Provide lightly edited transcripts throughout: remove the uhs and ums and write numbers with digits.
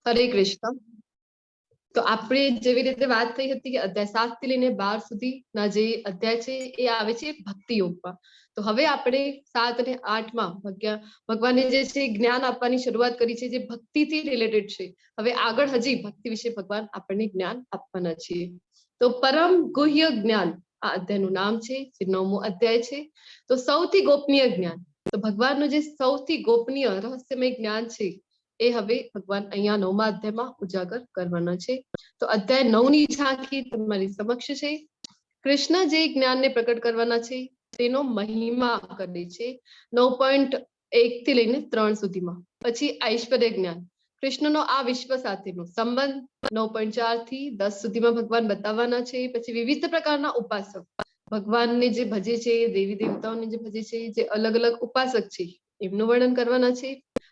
હરે કૃષ્ણ. તો આપણે જેવી રીતે વાત થઈ હતી કે અધ્યાય 7 થી લઈને 12 સુધીના જે અધ્યાય છે એ આવે છે ભક્તિ યોગમાં. તો હવે આપણે 7 અને 8 માં ભગવાને જે છે જ્ઞાન આપવાની શરૂઆત કરી છે જે ભક્તિથી રિલેટેડ છે. હવે આગળ હજી ભક્તિ વિશે ભગવાન આપણને જ્ઞાન આપવાના છે. તો પરમ ગુહ્ય જ્ઞાન આ અધ્યાયનું નામ છે, જે 9મો અધ્યાય છે. તો સૌથી ગોપનીય જ્ઞાન, તો ભગવાનનું જે સૌથી ગોપનીય રહસ્યમય જ્ઞાન છે એ હવે ભગવાન અહીંયા 9મા અધ્યાયમાં ઉજાગર કરવાના છે. તો અધ્યાય 9 ની ઝાંખી તમારી સમક્ષ છે. કૃષ્ણ જે જ્ઞાનને પ્રકટ કરવાના છે તેનો મહિમા કરે છે 9.1 થી લઈને 3 સુધીમાં. પછી ઐશ્વર્ય જ્ઞાન, કૃષ્ણનો આ વિશ્વ સાથેનો સંબંધ 9.4 થી 10 સુધીમાં ભગવાન બતાવવાના છે. પછી વિવિધ પ્રકારના ઉપાસક, ભગવાનને જે ભજે છે, દેવી દેવતાઓને જે ભજે છે, જે અલગ અલગ ઉપાસક છે એમનું વર્ણન કરવાના છે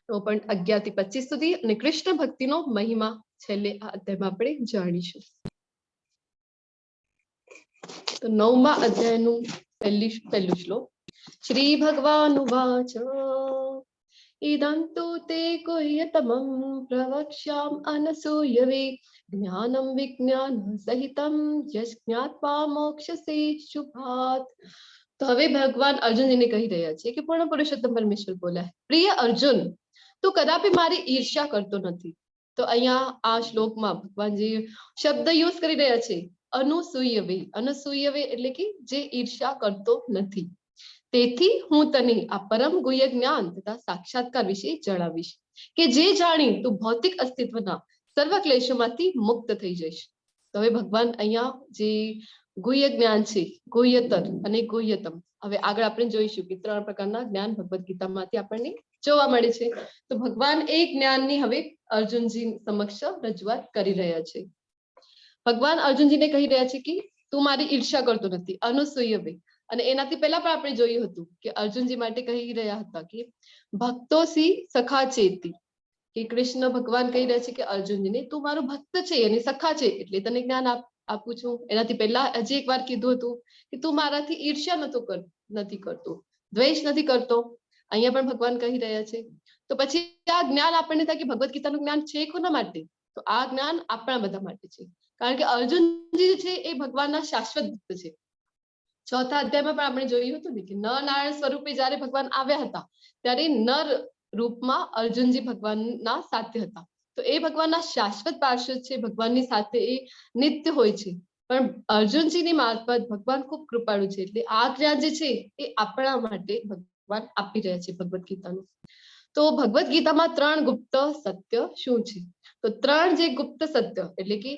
9.11 થી 25 સુધી. અને કૃષ્ણ ભક્તિનો મહિમા છેલ્લે આ અધ્યાયમાં આપણે જાણીશું. તો 9મા અધ્યાયનું પહેલું શ્લોક. શ્રી ભગવાનુવાચ ઇદં તુ તે ગુહ્યતમં પ્રવક્ષ્યામ અનસૂયવે જ્ઞાનમ વિજ્ઞાન સહિતમ યશ જ્ઞાત્વા મોક્ષસે શુભાત. તો હવે ભગવાન અર્જુનજીને કહી રહ્યા છે કે પૂર્ણ પુરુષોત્તમ પરમેશ્વર બોલ્યા, પ્રિય અર્જુન, તું કદાપી મારી ઈર્ષ્યા કરતો નથી. તો અહીંયા આ શ્લોકમાં ભગવાનજી શબ્દ યુઝ કરી રહ્યા છે અનુસૂયવે. અનુસૂયવે એટલે કે જે ઈર્ષ્યા કરતો નથી. તેથી હું તને આ પરમ ગુહ્ય જ્ઞાન તથા સાક્ષાત્કાર વિશે જણાવીશ કે જે જાણી તું ભૌતિક અસ્તિત્વના સર્વ ક્લેશોમાંથી મુક્ત થઈ જઈશ. તો હવે ભગવાન અહીંયા જે ગુહ્ય જ્ઞાન છે, ગુહ્યતર અને ગુહ્યતમ, હવે આગળ આપણે જોઈશું કે 3 પ્રકારના જ્ઞાન ભગવદ ગીતામાંથી આપણને જોવા મળે છે. તો ભગવાન એ જ્ઞાનની હવે અર્જુનજી સમક્ષ રજૂઆત કરી રહ્યા છે. ભગવાન અર્જુનજીને કહી રહ્યા છે કે તું મારી ઈર્ષ્યા કરતો નથી, અનુસૂયવે. અને એનાથી પહેલા પણ આપણે જોયું હતું કે અર્જુનજી માટે કહી રહ્યા હતા કે ભક્તો સી સખા ચેતી, કે કૃષ્ણ ભગવાન કહી રહ્યા છે કે અર્જુનજીને તું મારો ભક્ત છે અને સખા છે એટલે તને જ્ઞાન આપું છું. એનાથી પહેલા હજી એક વાર કીધું હતું કે તું મારાથી ઈર્ષ્યા નથી કરતો, દ્વેષ નથી કરતો. અહીંયા પણ ભગવાન કહી રહ્યા છે. તો પછી આ જ્ઞાન આપણને થાય કે ભગવદ ગીતાનું જ્ઞાન છે કોના માટે? તો આ જ્ઞાન આપણા બધા માટે છે. કારણ કે અર્જુનજી છે એ ભગવાનના શાશ્વત ભક્ત છે. 4થા અધ્યાયમાં પણ આપણે જોયું હતું ને કે નર નારાયણ સ્વરૂપે જયારે ભગવાન આવ્યા હતા ત્યારે નર રૂપમાં અર્જુનજી ભગવાનના સાથે હતા. તો એ ભગવાનના શાશ્વત પાર્ષદ છે, ભગવાનની સાથે એ નિત્ય હોય છે. પણ અર્જુનજીની મારફત ભગવાન ખૂબ કૃપાળુ છે એટલે આ જ્ઞાન જે છે એ આપણા માટે ભગવાન આપી રહ્યા છે ભગવદ ગીતાનું. તો ભગવદ ગીતામાં 3 ગુપ્ત સત્ય શું છે? તો 3 જે ગુપ્ત સત્ય એટલે કે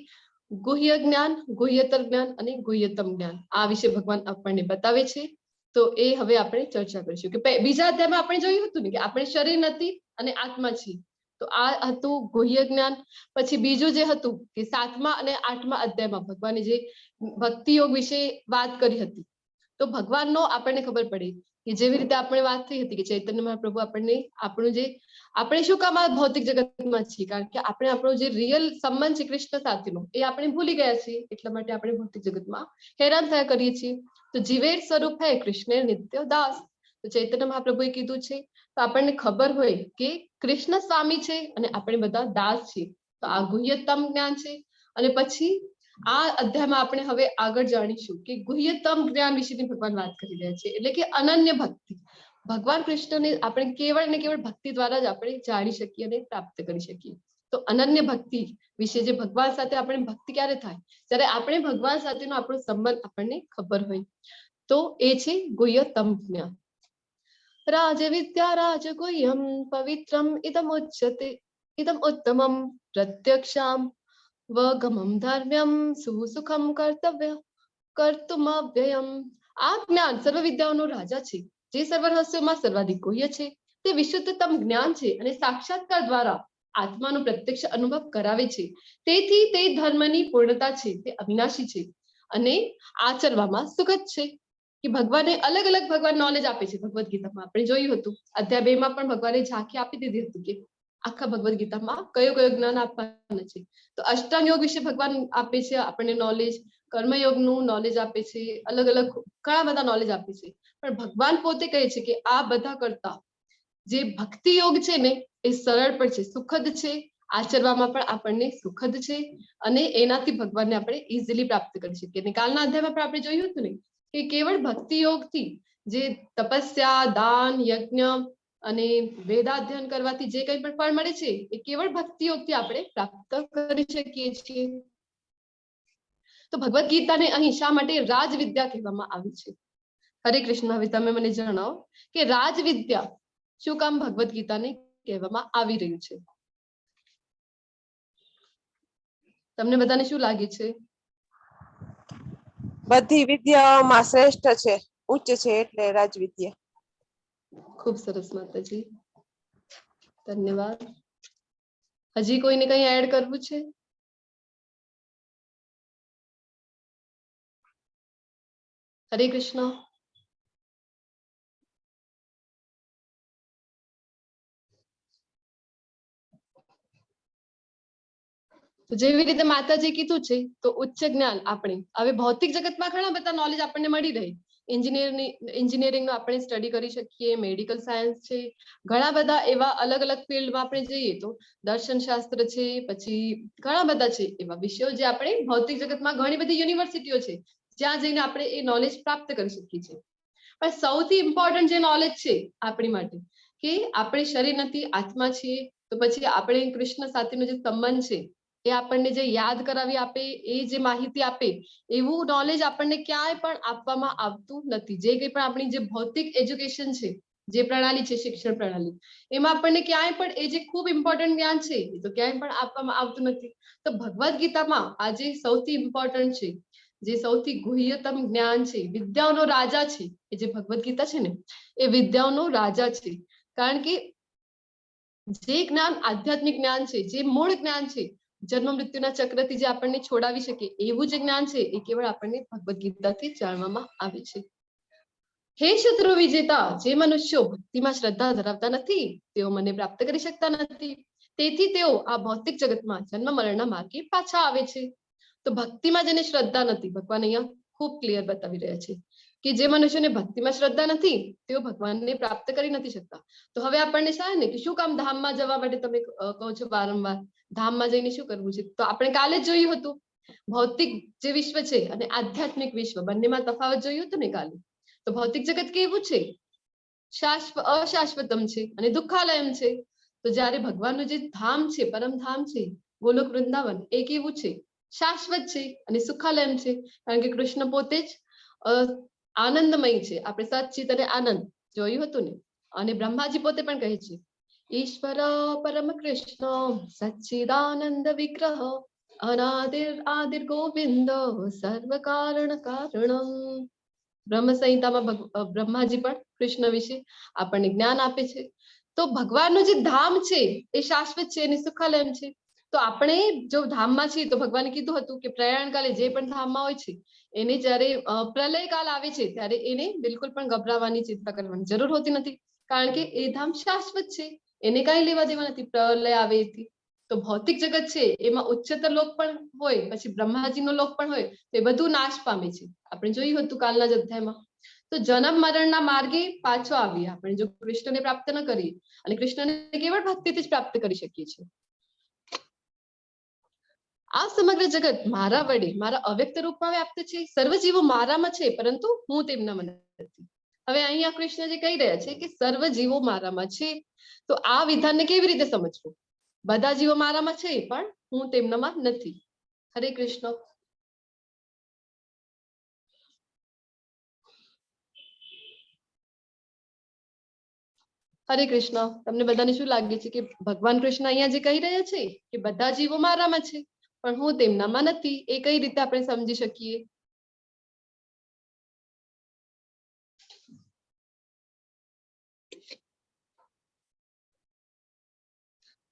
ગુહ્ય જ્ઞાન, ગુહ્યતર જ્ઞાન અને ગુહ્યતમ જ્ઞાન, આ વિશે ભગવાન આપણને બતાવે છે. તો એ હવે આપણે ચર્ચા કરીશું કે બીજા અધ્યાયમાં આપણે જોયું હતું ને કે આપણે શરીર નથી અને આત્મા છીએ. તો આ હતું ગુહ્ય જ્ઞાન. પછી બીજું જે હતું કે 7મા અને 8મા અધ્યાયમાં ભગવાને જે ભક્તિ યોગ વિશે વાત કરી હતી. તો ભગવાનનો આપણને ખબર પડી કે જેવી રીતે આપણે વાત થઈ હતી કે ચૈતન્ય મહાપ્રભુ આપણને આપણું જે આપણે શું કામ આ ભૌતિક જગતમાં છીએ, કારણ કે આપણે આપણો જે રિયલ સંબંધ છે કૃષ્ણ સાથેનો એ આપણે ભૂલી ગયા છીએ, એટલા માટે આપણે ભૌતિક જગતમાં હેરાન થયા કરીએ છીએ. તો જીવેર સ્વરૂપ હૈ કૃષ્ણ નિત્ય દાસ. તો ચૈતન્ય મહાપ્રભુએ કીધું છે. તો આપણને ખબર હોય કે કૃષ્ણ સ્વામી છે અને આપણે બધા દાસ છીએ. તો આ ગુહ્યતમ જ્ઞાન છે. અને પછી આ અધ્યાયમાં આપણે હવે આગળ જાણીશું કે ગુહ્યતમ જ્ઞાન વિશેની ભગવાન વાત કરી રહ્યા છે એટલે કે અનન્ય ભક્તિ. ભગવાન કૃષ્ણને આપણે કેવળ ને કેવળ ભક્તિ દ્વારા જ આપણે જાણી શકીએ અને પ્રાપ્ત કરી શકીએ. તો અનન્ય ભક્તિ વિશે જે ભગવાન સાથે આપણે ભક્તિ ક્યારે થાય? જ્યારે આપણે ભગવાન સાથેનો આપણો સંબંધ આપણને ખબર હોય. તો એ છે ગુહ્યતમ જ્ઞાન. રાજ વિદ્યા રાજ ગુહ્યમ પવિત્રમ ઇદમુચ્યતે ઇદમ ઉત્તમમ પ્રત્યક્ષામ વગમમ ધર્મ્યમ સુસુખમ કર્તવ્ય કર્તુમવ્યયમ. આ જ્ઞાન સર્વ વિદ્યાઓનો રાજા છે, જે સર્વ રહસ્યોમાં સર્વાધિક ગુહ્ય છે. તે વિશુદ્ધતમ જ્ઞાન છે અને સાક્ષાત્કાર દ્વારા આત્માનો પ્રત્યક્ષ અનુભવ કરાવે છે. તેથી તે ધર્મની પૂર્ણતા છે, તે અવિનાશી છે અને આચરવામાં સુગત છે. કે ભગવાને અલગ અલગ ભગવાન નોલેજ આપે છે. ભગવદ ગીતામાં આપણે જોયું હતું અધ્યાય 2 માં પણ ભગવાને ઝાંખી આપી દીધી હતી કે આખા ભગવદ ગીતામાં કયો જ્ઞાન આપવાનું છે. તો અષ્ટાંગ યોગ વિશે ભગવાન આપે છે આપણને નોલેજ, કર્મયોગનું નોલેજ આપે છે, અલગ અલગ ઘણા બધા નોલેજ આપે છે. પણ ભગવાન પોતે કહે છે કે આ બધા કરતા જે ભક્તિ યોગ છે ને એ સરળ પણ છે, સુખદ છે, આચરવામાં પણ આપણને સુખદ છે અને એનાથી ભગવાનને આપણે ઇઝીલી પ્રાપ્ત કરી શકીએ. અને કાલના અધ્યાયમાં પણ આપણે જોયું હતું ને કે કેવળ ભક્તિ યોગથી જે તપસ્યા, દાન, યજ્ઞ અને વેદાધ્યયન કરવાથી જે કંઈ પણ ફળ મળે છે એ કેવળ ભક્તિ યોગથી આપણે પ્રાપ્ત કરી શકીએ છીએ. તો ભગવદ ગીતાને અહીં શા માટે રાજવિદ્યા કહેવામાં આવી છે? હરે કૃષ્ણ. હવે તમે મને જણાવો કે રાજવિદ્યા શું કામ ભગવદ ગીતાને કહેવામાં આવી રહ્યું છે? તમને બધાને શું લાગે છે? બધી વિદ્યાઓમાં શ્રેષ્ઠ છે, ઉચ્ચ છે, એટલે રાજવિદ્યા. ખૂબ સરસ માતાજી, ધન્યવાદ. હજી કોઈને કઈ એડ કરવું છે? હરે કૃષ્ણ. તો જેવી રીતે માતાજી કીધું છે તો ઉચ્ચ જ્ઞાન આપણે હવે ભૌતિક જગતમાં ઘણા બધા નોલેજ આપણને મળી રહે. એન્જિનિયરિંગનો આપણે સ્ટડી કરી શકીએ, મેડિકલ સાયન્સ છે, ઘણા બધા એવા અલગ અલગ ફિલ્ડમાં આપણે જઈએ તો દર્શન શાસ્ત્ર છે, પછી ઘણા બધા છે એવા વિષયો જે આપણે ભૌતિક જગતમાં ઘણી બધી યુનિવર્સિટીઓ છે જ્યાં જઈને આપણે એ નોલેજ પ્રાપ્ત કરી શકીએ છીએ. પણ સૌથી ઇમ્પોર્ટન્ટ જે નોલેજ છે આપણી માટે કે આપણે શરીર નથી, આત્મા છીએ, તો પછી આપણે કૃષ્ણ સાથેનો જે સંબંધ છે એ આપણને જે યાદ કરાવી આપે, એ જે માહિતી આપે, એવું નોલેજ આપણને ક્યાંય પણ આપવામાં આવતું નથી. જે કંઈ પણ આપણી જે ભૌતિક એજ્યુકેશન છે, જે પ્રણાલી છે શિક્ષણ પ્રણાલી, એમાં આપણને ક્યાંય પણ એ જે ખૂબ ઇમ્પોર્ટન્ટ જ્ઞાન છે એ તો ક્યાંય પણ આપવામાં આવતું નથી. તો ભગવદ ગીતામાં આજે સૌથી ઇમ્પોર્ટન્ટ છે, જે સૌથી ગુહ્યતમ જ્ઞાન છે, વિદ્યાઓનો રાજા છે, એ જે ભગવદ ગીતા છે ને એ વિદ્યાઓનો રાજા છે. કારણ કે જે જ્ઞાન આધ્યાત્મિક જ્ઞાન છે, જે મૂળ જ્ઞાન છે, જન્મ મૃત્યુના ચક્રથી જે આપણને છોડાવી શકે એવું જે જ્ઞાન છે એ કેવળ આપણને ભગવદ ગીતાથી જાણવામાં આવે છે. હે શત્રુ વિજેતા, જે મનુષ્યો ભક્તિમાં શ્રદ્ધા ધરાવતા નથી તેઓ મને પ્રાપ્ત કરી શકતા નથી. તેથી તેઓ આ ભૌતિક જગતમાં જન્મ મરણના માર્ગે પાછા આવે છે. તો ભક્તિમાં જેને શ્રદ્ધા નથી, ભગવાન અહીંયા ખૂબ ક્લિયર બતાવી રહ્યા છે કે જે મનુષ્યને ભક્તિમાં શ્રદ્ધા નથી તેઓ ભગવાનને પ્રાપ્ત કરી નથી શકતા. તો હવે આપણને શાય ને કે શું કામ ધામમાં જવા માટે તમે કહો છો વારંવાર, ધામમાં જઈને શું કરવું છે? તો આપણે કાલે જ જોયું હતું, ભૌતિક જે વિશ્વ છે અને આધ્યાત્મિક વિશ્વ બંનેમાં તફાવત જોયું હતું ને કાલે. તો ભૌતિક જગત કેવું છે? અશાશ્વતમ છે અને દુઃખાલયમ છે. તો જ્યારે ભગવાનનું જે ધામ છે, પરમધામ છે, ગોલોક વૃંદાવન, એ કેવું છે? શાશ્વત છે અને સુખાલયમ છે. કારણ કે કૃષ્ણ પોતે જ આનંદમય છે. આપણે સચ્ચિત અને આનંદ જોયું હતું ને. અને બ્રહ્માજી પોતે પણ કહે છે ઈશ્વર પરમ કૃષ્ણ સચ્ચિદાનંદ વિગ્રહ અનાદિર આદિર ગોવિંદ સર્વ કારણ કારણમ. બ્રહ્મ સંહિતામાં બ્રહ્માજી પણ કૃષ્ણ વિશે આપણને જ્ઞાન આપે છે. તો ભગવાનનું જે ધામ છે એ શાશ્વત છે અને સુખાલયમ છે. તો આપણે જો ધામમાં છીએ તો ભગવાને કીધું હતું કે પ્રયાણ કાલે જે પણ ધામમાં હોય છે એને જ્યારે પ્રલય કાલ આવે છે ત્યારે એને બિલકુલ પણ ગભરાવાની, ચિંતા કરવાની જરૂર હોતી નથી. કારણ કે એ ધામ શાશ્વત છે, એને કઈ લેવા દેવા નથી પ્રલય આવે એથી. તો ભૌતિક જગત છે એમાં ઉચ્ચતર લોક પણ હોય, પછી બ્રહ્માજીનો લોક પણ હોય, તો એ બધું નાશ પામે છે. આપણે જોયું હતું કાલના જ અધ્યાયમાં. તો જન્મ મરણના માર્ગે પાછો આવીએ આપણે જો કૃષ્ણને પ્રાપ્ત ન કરીએ, અને કૃષ્ણને કેવળ ભક્તિથી જ પ્રાપ્ત કરી શકીએ છીએ. આ સમગ્ર જગત મારા વડે મારા અવ્યક્ત રૂપમાં વ્યાપ્ત છે. સર્વ જીવો મારામાં છે પરંતુ હું તેમનામાં નથી. હવે અહીંયા કૃષ્ણ જે કહી રહ્યા છે કે સર્વ જીવો મારામાં છે, તો આ વિધાનને કેવી રીતે સમજવું? બધા જીવો મારામાં છે પણ હું તેમનામાં નથી. હરે કૃષ્ણ. હરે કૃષ્ણ. તમને બધાને શું લાગે છે કે ભગવાન કૃષ્ણ અહીંયા જે કહી રહ્યા છે કે બધા જીવો મારામાં છે પણ હું તેમનામાં નથી, એ કઈ રીતે આપણે સમજી શકીએ?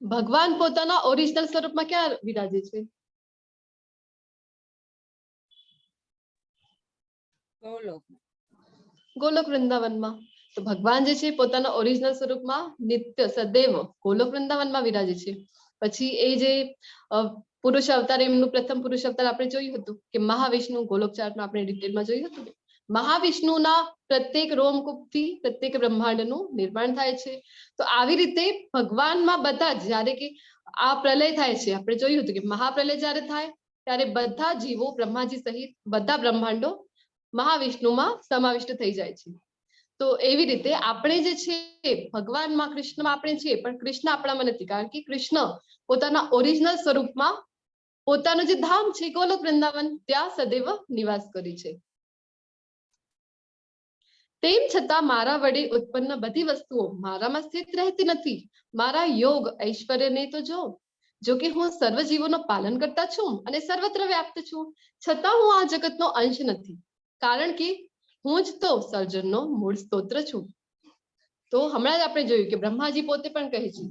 ભગવાન પોતાના ઓરિજિનલ સ્વરૂપમાં ક્યાં વિરાજે છે? ગોલોક વૃંદાવનમાં. તો ભગવાન જે છે પોતાના ઓરિજિનલ સ્વરૂપમાં નિત્ય સદૈવ ગોલોક વૃંદાવનમાં વિરાજે છે. પછી એ જે પુરુષ અવતાર, એમનું પ્રથમ પુરુષ અવતાર આપણે જોયું હતું કે મહાવિષ્ણુ, ગોલોક ચાર્ટમાં આપણે ડિટેલમાં જોયું હતું. મહાવિષ્ણુના પ્રત્યેક રોમકૂપથી પ્રત્યેક બ્રહ્માંડનું નિર્માણ થાય છે. તો આવી રીતે ભગવાનમાં બધા જ, જ્યારે કે આ પ્રલય થાય છે, આપણે જોયું હતું કે મહાપ્રલય જ્યારે થાય ત્યારે બધા જીવો બ્રહ્માજી સહિત બધા બ્રહ્માંડો મહાવિષ્ણુમાં સમાવિષ્ટ થઈ જાય છે. તો એવી રીતે આપણે જે છે ભગવાનમાં કૃષ્ણમાં આપણે છીએ, પણ કૃષ્ણ આપણામાં નથી, કારણ કે કૃષ્ણ પોતાના ઓરિજિનલ સ્વરૂપમાં પોતાનું જે ધામ છે ગોલોક વૃંદાવન ત્યાં સદૈવ નિવાસ કરી છે. તેમ છતાં મારા વડે ઉત્પન્ન બધી વસ્તુઓ મારામાં સ્થિત રહેતી નથી. મારા યોગ ઐશ્વર્યને તો જો કે હું સર્વ જીવોનો પાલન કરતા છું અને સર્વત્ર વ્યાપ્ત છું, છતાં હું આ જગતનો અંશ નથી, કારણ કે હું જ તો સર્જનનો મૂળ સ્તોત્ર છું. તો હમણાં જ આપણે જોયું કે બ્રહ્માજી પોતે પણ કહે છે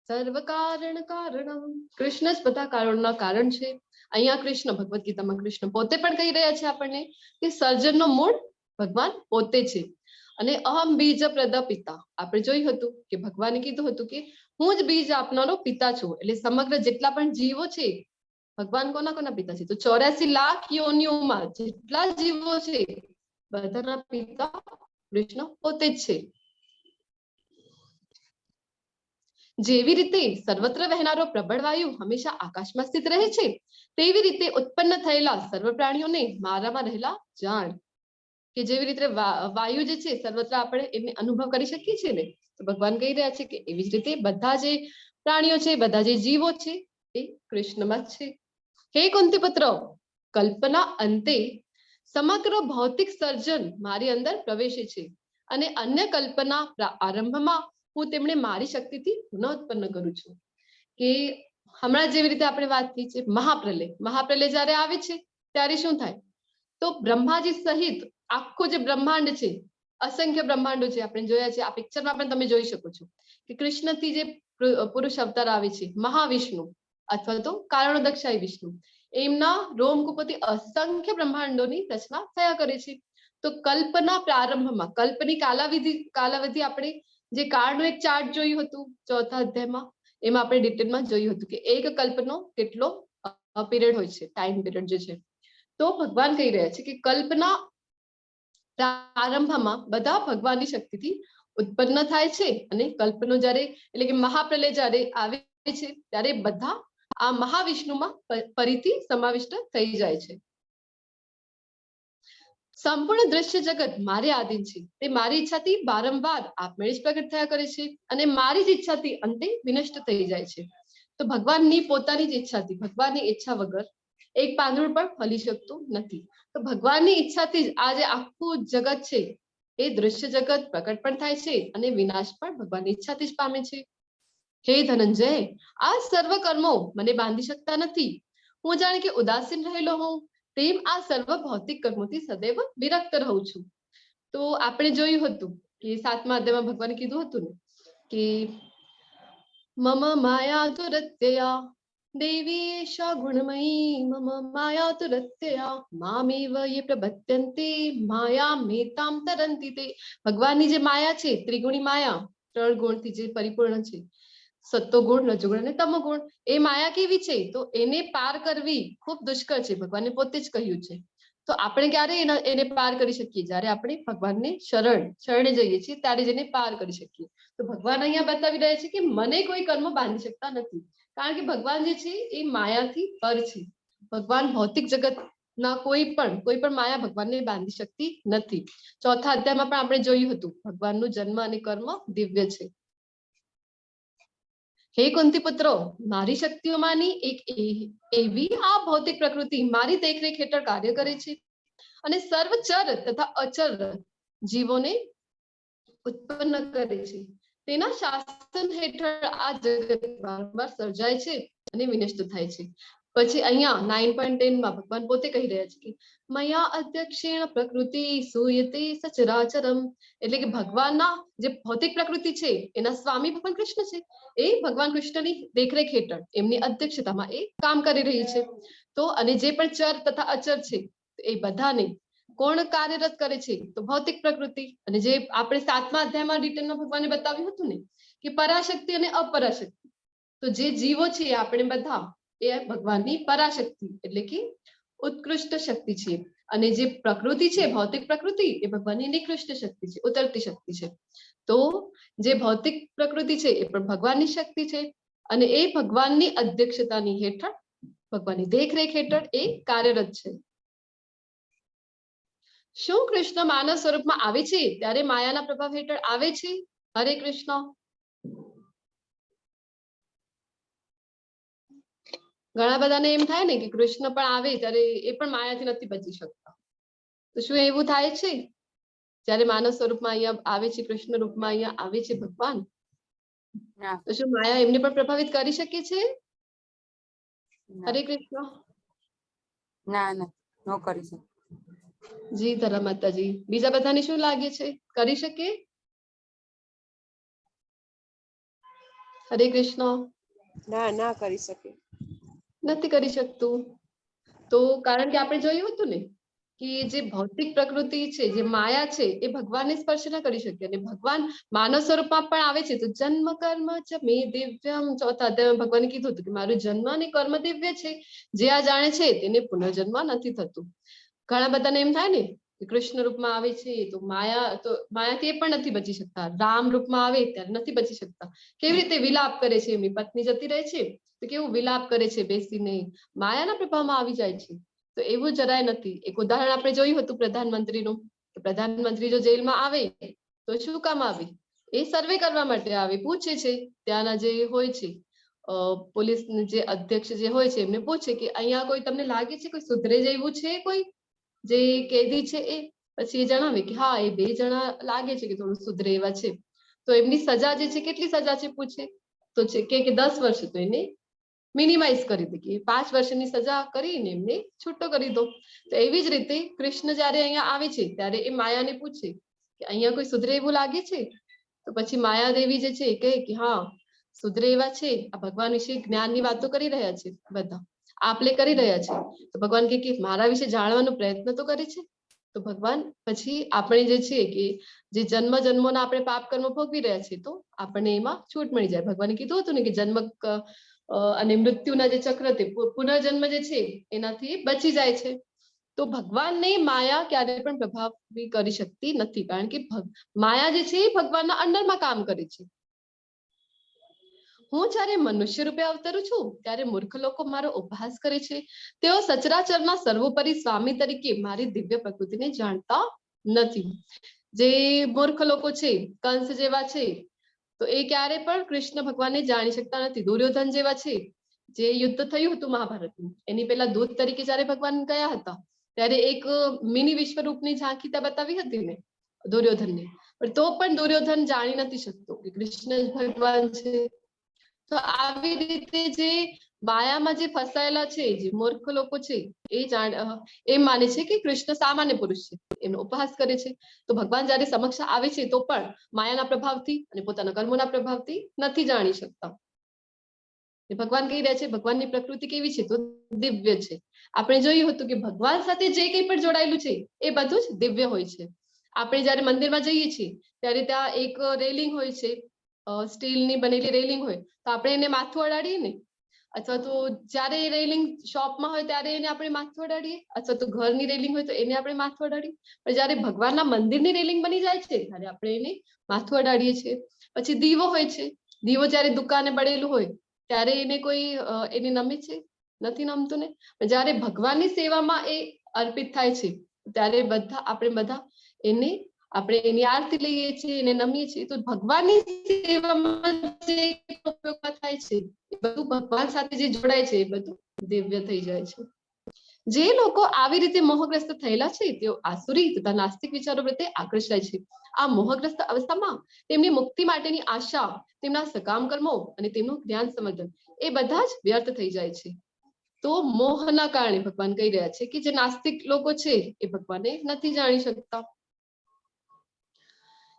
સર્વ કારણ કારણમ, કૃષ્ણ જ બધા કારણોના કારણ છે. અહીંયા કૃષ્ણ ભગવદ્ ગીતામાં કૃષ્ણ પોતે પણ કહી રહ્યા છે આપણને કે સર્જનનો મૂળ ભગવાન પોતે છે. અને અહમ બીજ પ્રદ પિતા, આપણે જોયું હતું કે ભગવાને કીધું હતું કે હું જ બીજ આપનારો પિતા છું. એટલે સમગ્ર જેટલા પણ જીવો છે ભગવાન કોના કોના પિતા છે? તો 84 લાખ યોનિઓમાં જેટલા જીવો છે બધાના પિતા કૃષ્ણ પોતે જ છે. જેવી રીતે સર્વત્ર વહેનારો પ્રબળ વાયુ હંમેશા આકાશમાં સ્થિત રહે છે, તેવી રીતે ઉત્પન્ન થયેલા સર્વ પ્રાણીઓને મારામાં રહેલા જાણ, કે જેવી રીતે વાયુ જે છે સર્વત્ર આપણે એમને અનુભવ કરી શકીએ છીએ ને, તો ભગવાન કહી રહ્યા છે કે એવી જ રીતે બધા જે પ્રાણીઓ છે, બધા જે જીવો છે એ કૃષ્ણમાં જ છે. હે કુંતી પુત્ર, કલ્પના અંતે સમગ્ર ભૌતિક સર્જન મારી અંદર પ્રવેશે છે અને અન્ય કલ્પના આરંભમાં હું તેમને મારી શક્તિથી પુનઃ ઉત્પન્ન કરું છું. કે હમણાં જેવી રીતે આપણે વાત કરી છે મહાપ્રલય જ્યારે આવે છે ત્યારે શું થાય? તો બ્રહ્માજી સહિત આખું જે બ્રહ્માંડ છે, અસંખ્ય બ્રહ્માંડો છે, આપણે જોયા છે, આ પિક્ચરમાં પણ તમે જોઈ શકો છો કે કૃષ્ણથી જે પુરુષ અવતાર આવે છે મહાવિષ્ણુ અથવા તો કારણોદક્ષાય વિષ્ણુ, એમના રોમકૂપથી અસંખ્ય બ્રહ્માંડોની રચના થયા કરે છે. તો કલ્પના પ્રારંભમાં કલ્પની કાલાવધિ આપણે જે કાળનો એક ચાર્ટ જોયું હતું ચોથા અધ્યાયમાં, એમાં આપણે ડિટેલમાં જોયું હતું કે એક કલ્પનો કેટલો પીરિયડ હોય છે, ટાઈમ પીરિયડ જે છે. તો ભગવાન કહી રહ્યા છે કે કલ્પના પ્રારંભમાં બધા ભગવાનની શક્તિથી ઉત્પન્ન થાય છે અને કલ્પનો જ્યારે એટલે કે મહાપ્રલય જ્યારે આવે છે ત્યારે બધા આ મહાવિષ્ણુમાં ફરીથી સમાવિષ્ટ થઈ જાય છે. સંપૂર્ણ દ્રશ્ય જગત મારે આધીન છે, તે મારી ઈચ્છાથી વારંવાર આપમેળે જ પ્રગટ થયા કરે છે અને મારી જ ઈચ્છાથી અંતે વિનષ્ટ થઈ જાય છે. તો ભગવાનની પોતાની જ ઈચ્છાથી, ભગવાનની ઈચ્છા વગર એક પાંદડું પણ ફલી શકતું નથી. તો ભગવાનની ઈચ્છાથી જ આ જે આખું જગત છે એ દૃશ્ય જગત પ્રકટ પણ થાય છે અને વિનાશ પણ ભગવાનની ઈચ્છાથી જ પામે છે. હે ધનંજય, આ સર્વ કર્મો મને બાંધી શકતા નથી. હું જાણે કે ઉદાસીન રહેલો હોઉં તેમ આ સર્વ ભૌતિક કર્મોથી સદૈવ વિરક્ત રહું છું. તો આપણે જોયું હતું કે 7મા અધ્યાયમાં ભગવાને કીધું હતું ને કે મમ માયા દુરત્યયા દેવી એષા ગુણમયી, મમ માયા દુરત્યયા મામેવ યે પ્રબધ્યન્તે માયામેતામ તરન્તિ તે. ભગવાનની જે માયા છે, ત્રિગુણી માયા, 3 ગુણથી જે પરિપૂર્ણ છે, સત્વગુણ, રજોગુણ અને તમોગુણ, એ માયા કેવી છે? તો એને પાર કરવી ખૂબ દુષ્કર છે, ભગવાને પોતે જ કહ્યું છે. તો આપણે ક્યારે એને પાર કરી શકીએ? જ્યારે આપણે ભગવાનને શરણે જઈએ છીએ ત્યારે જ એને પાર કરી શકીએ. તો ભગવાન અહીંયા બતાવી રહ્યા છે કે મને કોઈ કર્મ બાંધી શકતા નથી, કારણ કે ભગવાન જે છે એ માયાથી પર છે. ભગવાન ભૌતિક જગતના કોઈ પણ માયા ભગવાનને બાંધી શકતી નથી. ચોથા અધ્યાયમાં પણ આપણે જોયું હતું ભગવાનનું જન્મ અને કર્મ દિવ્ય છે. હે કુંતી પુત્રો, મારી શક્તિઓમાંની એક એવી આ ભૌતિક પ્રકૃતિ મારી દેખરેખ હેઠળ કાર્ય કરે છે અને સર્વ ચર તથા અચર જીવોને ઉત્પન્ન કરે છે. તેના શાસન હેઠળ આ જગત વારંવાર સર્જાય છે અને વિનષ્ટ થાય છે. પછી અહીંયા 9.10 ભગવાન પોતે કહી રહ્યા છે કે મયા અધ્યક્ષેણ પ્રકૃતિ સૂયતે સચરાચરમ, એટલે કે ભગવાનના જે ભૌતિક પ્રકૃતિ છે એના સ્વામી ભગવાન કૃષ્ણ છે, એ ભગવાન કૃષ્ણની દેખરેખ હેઠળ એમની અધ્યક્ષતામાં એ કામ કરી રહી છે. તો અને જે પણ ચર તથા અચર છે એ બધાને કોણ કાર્યરત કરે છે? તો ભૌતિક પ્રકૃતિ. અને જે આપણે 7મા અધ્યાયમાં ડિટેલમાં ભગવાને બતાવ્યું હતું ને કે પરાશક્તિ અને અપરાશક્તિ, તો જે જીવો છે આપણે બધા એ ભગવાનની પરાશક્તિ એટલે કે ઉત્કૃષ્ટ શક્તિ છે, અને જે પ્રકૃતિ છે ભૌતિક પ્રકૃતિ એ ભગવાનની નિકૃષ્ટ શક્તિ છે, ઉતરતી શક્તિ છે. તો જે ભૌતિક પ્રકૃતિ છે એ પણ ભગવાનની શક્તિ છે અને એ ભગવાનની અધ્યક્ષતાની હેઠળ, ભગવાનની દેખરેખ હેઠળ એ કાર્યરત છે. શું કૃષ્ણ માનવ સ્વરૂપમાં આવે છે ત્યારે માયાના પ્રભાવ હેઠળ આવે છે? હરે કૃષ્ણ. ઘણા બધાને એમ થાય ને કે કૃષ્ણ પણ આવે ત્યારે એ પણ માયાથી નથી બચી શકતા. તો શું એવું થાય છે જ્યારે માનવ સ્વરૂપમાં અહીંયા આવે છે, કૃષ્ણ રૂપમાં અહીંયા આવે છે ભગવાન, તો શું માયા એમને પણ પ્રભાવિત કરી શકે છે? હરે કૃષ્ણ. ના ના, નો કરી શકે. જી ધરા માતાજી, બીજા બધાને શું લાગે છે, કરી શકે? હરે કૃષ્ણ. ના ના કરી શકે. નથી કરી શકતું. તો કારણ કે આપણે જોયું હતું ને કે જે ભૌતિક પ્રકૃતિ છે, જે માયા છે, એ ભગવાનને સ્પર્શ ન કરી શકે. અને ભગવાન માનવ સ્વરૂપમાં પણ આવે છે. તો જન્મ કર્મ ચ મે દિવ્યમ, ચોથા અધ્યાયમાં ભગવાને કીધું હતું કે મારું જન્મ અને કર્મ દિવ્ય છે. જે આ જાણે છે તેને પુનર્જન્મ નથી થતું. ઘણા બધાને એમ થાય ને કે કૃષ્ણ રૂપમાં આવે છે તો માયાથી એ પણ નથી બચી શકતા. રામ રૂપમાં આવે ત્યારે નથી બચી શકતા. કેવી રીતે વિલાપ કરે છે, એમની પત્ની જતી રહે છે તો કેવું વિલાપ કરે છે બેસીને, માયાના પ્રભાવમાં આવી જાય છે. તો એવું જરાય નથી. એક ઉદાહરણ આપણે જોયું હતું પ્રધાનમંત્રીનું, કે પ્રધાનમંત્રી જો જેલમાં આવે તો શું કામ આવે? એ સર્વે કરવા માટે આવે. પૂછે છે ત્યાંના જે હોય છે પોલીસ જે અધ્યક્ષ જે હોય છે એમને પૂછે કે અહીંયા કોઈ તમને લાગે છે કોઈ સુધરે જેવું છે, કોઈ જે કેદી છે એ? પછી એ જણાવે કે હા એ 2 જણા લાગે છે કે થોડું સુધરે એવા છે. તો એમની સજા જે છે, કેટલી સજા છે પૂછે તો છે કે 10 વર્ષ. તો એને મિનિમાઇઝ કરી દે કે 5 વર્ષની સજા કરીને એમને છૂટો કરી દો. તો એવી જ રીતે કૃષ્ણ જયારે અહીંયા આવે છે ત્યારે એ માયાને પૂછે કે અહીંયા કોઈ સુધરે એવું લાગે છે? તો પછી માયાદેવી જે છે એ કહે કે હા સુધરે એવા છે. આ ભગવાન વિશે જ્ઞાનની વાતો કરી રહ્યા છે બધા, આપલે કરી રહ્યા છે. તો ભગવાન કે મારા વિશે જાણવાનો પ્રયત્ન તો કરે છે. તો ભગવાન પછી આપણે જે છે કે જે જન્મ જન્મોના આપણે પાપ કર્મ ભોગવી રહ્યા છીએ તો આપણને એમાં છૂટ મળી જાય. ભગવાને કીધું હતું ને કે જન્મ અને મૃત્યુના જે ચક્ર તે પુનર્જન્મ જે છે એનાથી બચી જાય છે. તો ભગવાનને માયા ક્યારેય પણ પ્રભાવિત કરી શકતી નથી. કારણ કે માયા જે છે એ ભગવાનના અંડરમાં કામ કરે છે. હું જ્યારે મનુષ્ય રૂપે અવતરું છું ત્યારે મૂર્ખ લોકો મારો ઉપહાસ કરે છે. તેઓ સચરાચરના સર્વોપરી સ્વામી તરીકે મારી દિવ્ય પ્રકૃતિને જાણતા નથી. જે મૂર્ખ લોકો છે, કંસ જેવા છે, તો એ ક્યારે પણ કૃષ્ણ ભગવાનને જાણી શકતા નથી. દુર્યોધન જેવા છે, જે યુદ્ધ થયું હતું મહાભારતનું, એની પહેલા દૂત તરીકે જયારે ભગવાન ગયા હતા ત્યારે એક મિની વિશ્વરૂપની ઝાંખી બતાવી હતી ને દુર્યોધનને, પણ તો પણ દુર્યોધન જાણી નથી શકતો કે કૃષ્ણ ભગવાન છે. તો આવી રીતે જે માયામાં જે ફસાયેલા છે, જે મૂર્ખ લોકો છે, એ માને છે કે કૃષ્ણ સામાન્ય પુરુષ છે, એનો ઉપહાસ કરે છે. તો ભગવાન જયારે સમક્ષ આવે છે તો પણ માયાના પ્રભાવથી અને પોતાના કર્મોના પ્રભાવથી નથી જાણી શકતા. ભગવાન કહી રહ્યા છે ભગવાનની પ્રકૃતિ કેવી છે? તો દિવ્ય છે. આપણે જોયું હતું કે ભગવાન સાથે જે કંઈ પણ જોડાયેલું છે એ બધું જ દિવ્ય હોય છે. આપણે જયારે મંદિરમાં જઈએ છીએ ત્યારે ત્યાં એક રેલિંગ હોય છે, સ્ટીલની બનેલી રેલિંગ હોય, તો આપણે એને માથું અડાડીએ ને, અથવા તો જયારે રેલિંગ શોપમાં હોય ત્યારે એને આપણે માથું અડાડીએ, અથવા તો ઘરની રેલિંગ હોય તો એને આપણે માથું અડાડીએ. પણ જયારે ભગવાનના મંદિરની રેલિંગ બની જાય છે ત્યારે આપણે એને માથું અડાડીએ છીએ. પછી દીવો હોય છે, દીવો જયારે દુકાને બળેલું હોય ત્યારે એને કોઈ એને નમે છે? નથી નમતું ને. જયારે ભગવાનની સેવામાં એ અર્પિત થાય છે ત્યારે આપણે બધા એની આરતી લઈએ છીએ, એને નમીએ છીએ. તો ભગવાનની સેવામાં જે ઉપયોગ થાય છે એ બધું ભગવાન સાથે જે જોડાય છે એ બધું દિવ્ય થઈ જાય છે. જે લોકો આવી રીતે મોહગ્રસ્ત થયેલા છે તેઓ આસુરી તથા નાસ્તિક વિચારો પ્રત્યે આકર્ષાય છે. આ મોહગ્રસ્ત અવસ્થામાં તેમની મુક્તિ માટેની આશા, તેમના સકામ કર્મો અને તેમનું જ્ઞાન સમર્થન એ બધા જ વ્યર્થ થઈ જાય છે. તો મોહના કારણે ભગવાન કહી રહ્યા છે કે જે નાસ્તિક લોકો છે એ ભગવાનને નથી જાણી શકતા.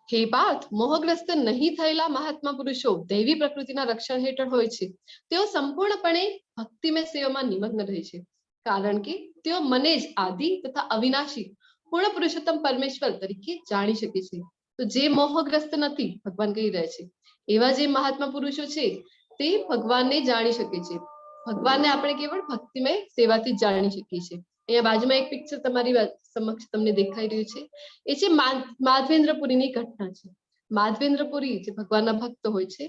હે પાર્થ, મોહગ્રસ્ત નહીં થયેલા મહાત્મા પુરુષો દૈવી પ્રકૃતિના રક્ષણ હેઠળ હોય છે. તેઓ સંપૂર્ણપણે ભક્તિમય સેવામાં નિમગ્ન રહે છે, કારણ કે તેઓ મને જ આદિ તથા અવિનાશી પૂર્ણ પુરુષોત્તમ પરમેશ્વર તરીકે જાણી શકે છે. તો જે મોહગ્રસ્ત નથી, ભગવાન કહી રહ્યા છે, એવા જે મહાત્મા પુરુષો છે તે ભગવાનને જાણી શકે છે. ભગવાનને આપણે કેવળ ભક્તિમય સેવાથી જ જાણી શકીએ છીએ. અહીંયા બાજુમાં એક પિક્ચર તમારી સમક્ષ તમને દેખાઈ રહ્યું છે, એ છે માધવેન્દ્રપુરીની ઘટના છે. માધવેન્દ્રપુરી જે ભગવાનના ભક્ત હોય છે,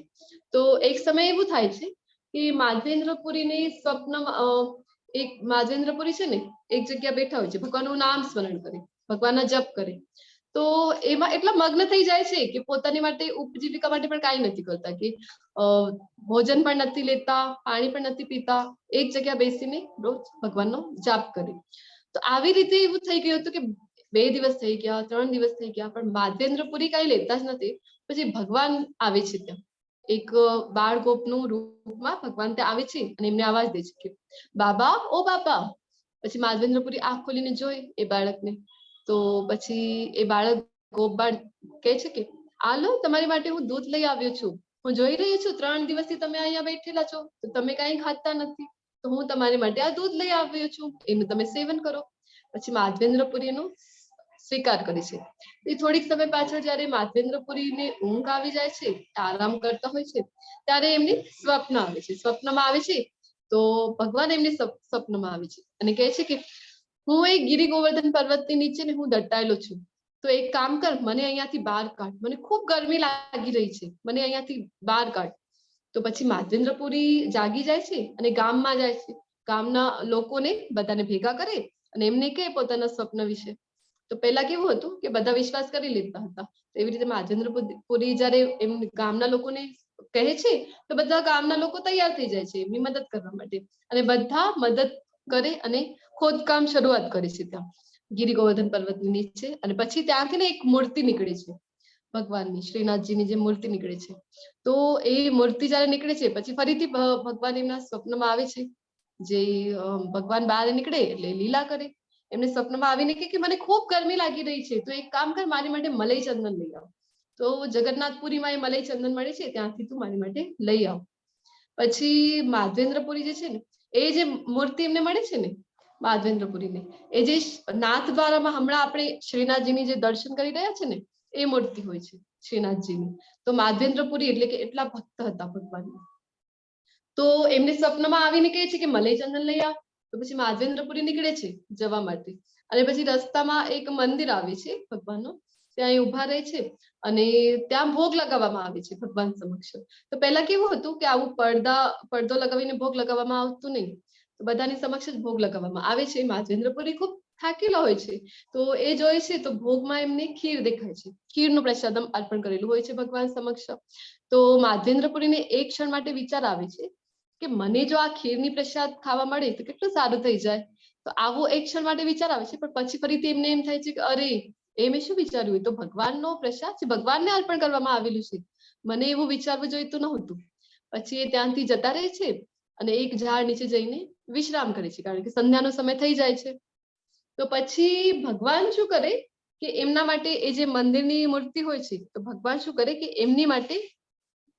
તો એક સમય એવું થાય છે કે માધવેન્દ્રપુરીને સ્વપ્નમાં એક માધવેન્દ્રપુરી છે ને એક જગ્યા બેઠા હોય છે, ભગવાનનું નામ સ્મરણ કરે, ભગવાનના જપ કરે. તો એમાં એટલા મગ્ન થઈ જાય છે કે પોતાની માટે ઉપજીવિકા માટે પણ કાંઈ નથી કરતા, કે ભોજન પણ નથી લેતા, પાણી પણ નથી પીતા, એક જગ્યા બેસીને રોજ ભગવાનનો જાપ કરે. તો આવી રીતે એવું થઈ ગયું હતું કે 2 દિવસ થઈ ગયા, 3 દિવસ થઈ ગયા, પણ માધવેન્દ્રપુરી કાંઈ લેતા જ નથી. પછી ભગવાન આવે છે ત્યાં, એક બાળ ગોપનું રૂપમાં ભગવાન ત્યાં આવે છે અને એમને અવાજ દે છે કે બાબા, ઓ બાબા. પછી માધવેન્દ્રપુરી આંખ ખોલીને જોઈ એ બાળકને. તો પછી એ બાળક ગોપ બાળ કહે છે કે આ લો, તમારી માટે હું દૂધ લઈ આવ્યો છું. હું જોઈ રહી છું 3 દિવસથી તમે અહીંયા બેઠેલા છો, તો તમે કાંઈ ખાતા નથી, તો હું તમારી માટે આ દૂધ લઈ આવ્યો છું, એનું તમે સેવન કરો. પછી માધવેન્દ્રપુરી એનો સ્વીકાર કરે છે. એ થોડીક સમય પાછળ જયારે માધવેન્દ્રપુરીને ઊંઘ આવી જાય છે, આરામ કરતા હોય છે, ત્યારે એમને સ્વપ્ન આવે છે. સ્વપ્નમાં આવે છે તો ભગવાન એમને સ્વપ્નમાં આવે છે અને કહે છે કે હું એ ગિરી ગોવર્ધન પર્વતની નીચે ને હું દટાયેલો છું, તો એક કામ કર, મને અહીંયાથી બહાર કાઢ, મને ખૂબ ગરમી લાગી રહી છે, મને અહીંયાથી બહાર કાઢ. તો પછી માધવેન્દ્રપુરી જાગી જાય છે અને ગામમાં જાય છે, ગામના લોકોને બધાને ભેગા કરે અને એમને કહે પોતાના સ્વપ્ન વિશે. તો પહેલા કેવું હતું કે બધા વિશ્વાસ કરી લેતા હતા. એવી રીતે માધવેન્દ્રપુરી જયારે એમ ગામના લોકોને કહે છે તો બધા ગામના લોકો તૈયાર થઈ જાય છે એમની મદદ કરવા માટે, અને બધા મદદ કરે અને ખોદકામ શરૂઆત કરે છે ત્યાં ગિરી ગોવર્ધન પર્વતની નીચે. અને પછી ત્યાંથી ને એક મૂર્તિ નીકળે છે ભગવાનની, શ્રીનાથજીની જે મૂર્તિ નીકળે છે. તો એ મૂર્તિ જયારે નીકળે છે પછી ફરીથી ભગવાન એમના સ્વપ્નમાં આવે છે. જે ભગવાન બહાર નીકળે એટલે લીલા કરે. એમને સ્વપ્નમાં આવીને કે મને ખૂબ ગરમી લાગી રહી છે, તો એક કામ કર, મારી માટે મલઈ ચંદન લઈ આવ. તો જગન્નાથપુરીમાં એ મલઈ ચંદન મળે છે, ત્યાંથી તું મારી માટે લઈ આવ. પછી માધવેન્દ્રપુરી જે છે ને, એ જે મૂર્તિ એમને મળે છે ને માધવેન્દ્રપુરીને, એ જે નાથદ્વારામાં હમણાં આપણે શ્રીનાથજીની જે દર્શન કરી રહ્યા છે ને, એ મૂર્તિ હોય છે શ્રીનાથજીની. તો માધવેન્દ્રપુરી એટલે કે એટલા ભક્ત હતા ભગવાનના. તો એમને સ્વપ્નમાં આવીને કહે છે કે મલઈ ચંદન લઈ આવ. તો પછી માધવેન્દ્રપુરી નીકળે છે જવા માટે, અને પછી રસ્તામાં એક મંદિર આવે છે ભગવાનનું, ત્યાં એ ઉભા રહે છે અને ત્યાં ભોગ લગાવવામાં આવે છે ભગવાન સમક્ષ. તો પહેલા કેવું હતું કે આવું પડદો લગાવીને ભોગ લગાવવામાં આવતું નહીં, તો બધાની સમક્ષ જ ભોગ લગાવવામાં આવે છે. માધવેન્દ્રપુરી ખૂબ થાકેલા હોય છે, તો એ જોઈ છે તો ભોગમાં એમને ખીર દેખાય છે, ખીરનું પ્રસાદમ અર્પણ કરેલું હોય છે ભગવાન સમક્ષ. તો માધવેન્દ્રપુરીને એક ક્ષણ માટે વિચાર આવે છે કે મને જો આ ખીરની પ્રસાદ ખાવા મળે તો કેટલું સારું થઈ જાય. તો આવો એક ક્ષણ માટે વિચાર આવે છે, પણ પછી ફરીથી એમને એમ થાય છે કે અરે, એ મેં શું વિચાર્યું, એ તો ભગવાનનો પ્રસાદ છે, ભગવાનને અર્પણ કરવામાં આવેલું છે, મને એવું વિચારવું જોઈતું નહોતું. પછી એ ત્યાંથી જતા રહે છે અને એક ઝાડ નીચે જઈને વિશ્રામ કરે છે, કારણ કે સંધ્યાનો સમય થઈ જાય છે. તો પછી ભગવાન શું કરે કે એમના માટે એ જે મંદિરની મૂર્તિ હોય છે, તો ભગવાન શું કરે કે એમની માટે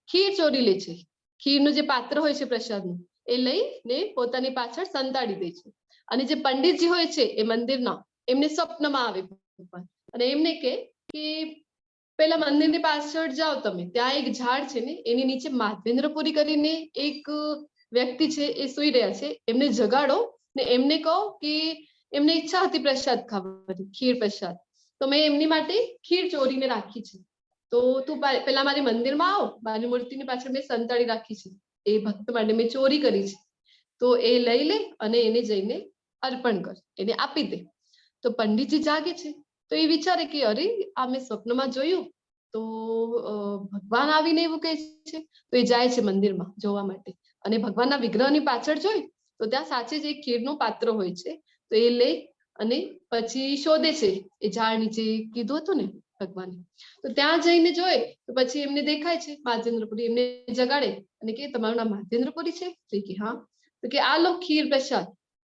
ખીર ચોરી લે છે. ખીરનું જે પાત્ર હોય છે પ્રસાદનું, એ લઈને પોતાની પાછળ સંતાડી દે છે. અને જે પંડિતજી હોય છે એ મંદિરના, એમને સ્વપ્નમાં આવે ભગવાન અને એમને કહે કે પેલા મંદિરની પાછળ જાઓ તમે, ત્યાં એક ઝાડ છે ને એની નીચે માધવેન્દ્રપુરી કરીને એક વ્યક્તિ છે એ સૂઈ રહ્યા છે, એમને જગાડો ને એમને કહો કે એમને ઈચ્છા હતી પ્રસાદ ખાવાની, ખીર પ્રસાદ, તો મેં એમની માટે ખીર ચોરીને રાખી છે, તો તું પેલા મારી મંદિરમાં આવ, મારી મૂર્તિની પાછળ મેં સંતાડી રાખી છે, એ ભક્ત માટે મેં ચોરી કરી છે, તો એ લઈ લે અને એને જઈને અર્પણ કર, એને આપી દે. તો પંડિતજી જાગે છે, તો એ વિચારે કે અરે, આ મેં સ્વપ્નમાં જોયું, તો ભગવાન આવીને એવું કહે છે. તો એ જાય છે મંદિરમાં જોવા માટે, અને ભગવાનના વિગ્રહની પાછળ જોઈ તો ત્યાં સાચે જ એક ખીરનું પાત્ર હોય છે. તો એ લઈ અને પછી શોધે છે એ ઝાડ નીચે કીધું હતું ને ભગવાને. તો ત્યાં જઈને જોઈ તો પછી એમને દેખાય છે માધવેન્દ્રપુરી, એમને જગાડે અને કે તમારું નામ માધવેન્દ્રપુરી છે? તો કે હા. તો કે આ લો ખીર પ્રસાદ,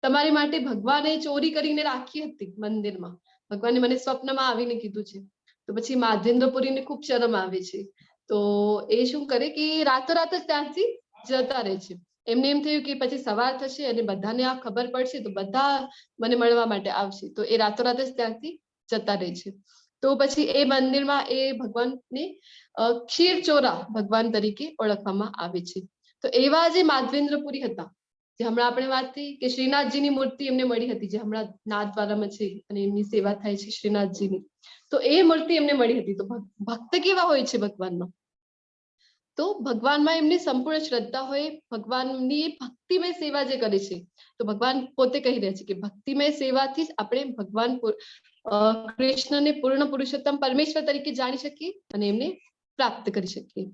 તમારી માટે ભગવાને ચોરી કરીને રાખી હતી મંદિરમાં, ભગવાને મને સ્વપ્નમાં આવીને કીધું છે. તો પછી માધવેન્દ્રપુરીને ખૂબ શરમ આવે છે, તો એ શું કરે કે રાતોરાત જ ત્યાંથી જતા રહે છે. એમને એમ થયું કે પછી સવાર થશે અને બધાને આ ખબર પડશે તો બધા મને મળવા માટે આવશે, તો એ રાતોરાત જ ત્યાંથી જતા રહે છે. તો પછી એ મંદિરમાં એ ભગવાનને ખીર ચોરા ભગવાન તરીકે ઓળખવામાં આવે છે. તો એવા જે માધવેન્દ્રપુરી હતા, જે હમણાં આપણે વાત થઈ કે શ્રીનાથજીની મૂર્તિ એમને મળી હતી, જે હમણાં નાથદ્વારામાં છે અને એમની સેવા થાય છે શ્રીનાથજીની, તો એ મૂર્તિ એમને મળી હતી. તો ભક્ત કેવા હોય છે ભગવાનનો, તો ભગવાનમાં એમની સંપૂર્ણ શ્રદ્ધા હોય, ભગવાનની ભક્તિમય સેવા જે કરે છે, તો ભગવાન પોતે કહી રહ્યા છે કે ભક્તિમય સેવાથી જ આપણે ભગવાન કૃષ્ણને પૂર્ણ પુરુષોત્તમ પરમેશ્વર તરીકે જાણી શકીએ અને એમને પ્રાપ્ત કરી શકીએ.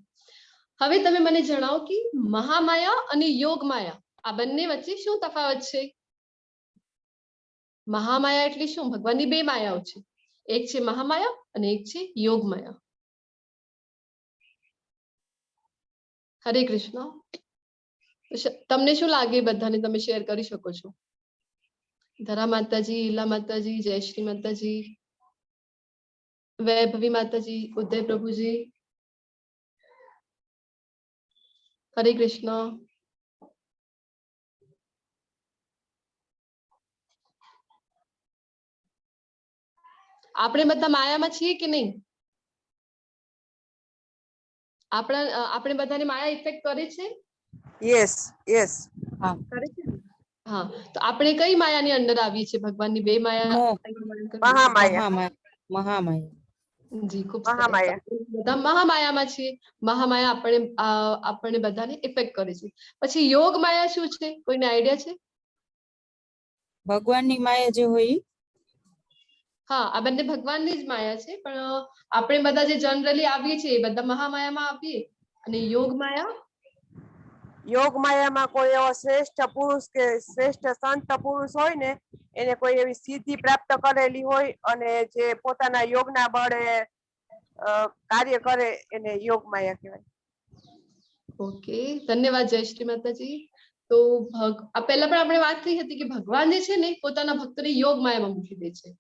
હવે તમે મને જણાવો કે મહામાયા અને યોગ માયા આ બંને વચ્ચે શું તફાવત છે? મહામાયા એટલે શું? ભગવાનની બે માયાઓ છે, એક છે મહામાયા અને એક છે યોગ માયા. હરે કૃષ્ણ. તમને શું લાગે? બધાને તમે શેર કરી શકો છો. ધરા માતાજી, ઈલા માતાજી, જયશ્રી માતાજી, વૈભવી માતાજી, ઉદય પ્રભુજી. હરે કૃષ્ણ. આપણે બધા માયામાં છીએ કે નહીં? આપણે બધાને માયા ઇફેક્ટ કરે છે? Yes yes. કરે છે ને? હા, તો આપણે કઈ માયાની અંદર આવીએ છીએ? ભગવાનની બે માયા. મહામાયા. મહામાયા. જી, ખૂબ મહામાયા. સરસ. બધા મહામાયામાં છીએ. મહામાયા આપણને બધાને ઇફેક્ટ કરે છે. પછી યોગ માયા શું છે? કોઈને આઈડિયા છે? ભગવાનની માયા જે હોય ઈ? હા, આ બંને ભગવાનની જ માયા છે, પણ આપણે બધા જે જનરલી આવીએ છીએ એ બધા મહામાયામાં આવીએ. અને યોગ માયા? યોગ માયામાં કોઈ એવો શ્રેષ્ઠ પુરુષ કે શ્રેષ્ઠ સંત પુરુષ હોય ને, એને કોઈ એવી સિદ્ધિ પ્રાપ્ત કરેલી હોય અને જે પોતાના યોગના બળે કાર્ય કરે એને યોગ માયા કહેવાય. ઓકે, ધન્યવાદ જયશ્રી માતાજી. તો પહેલા પણ આપણે વાત થઈ હતી કે ભગવાન જે છે ને પોતાના ભક્તોને યોગ માયામાં મૂકી દે છે,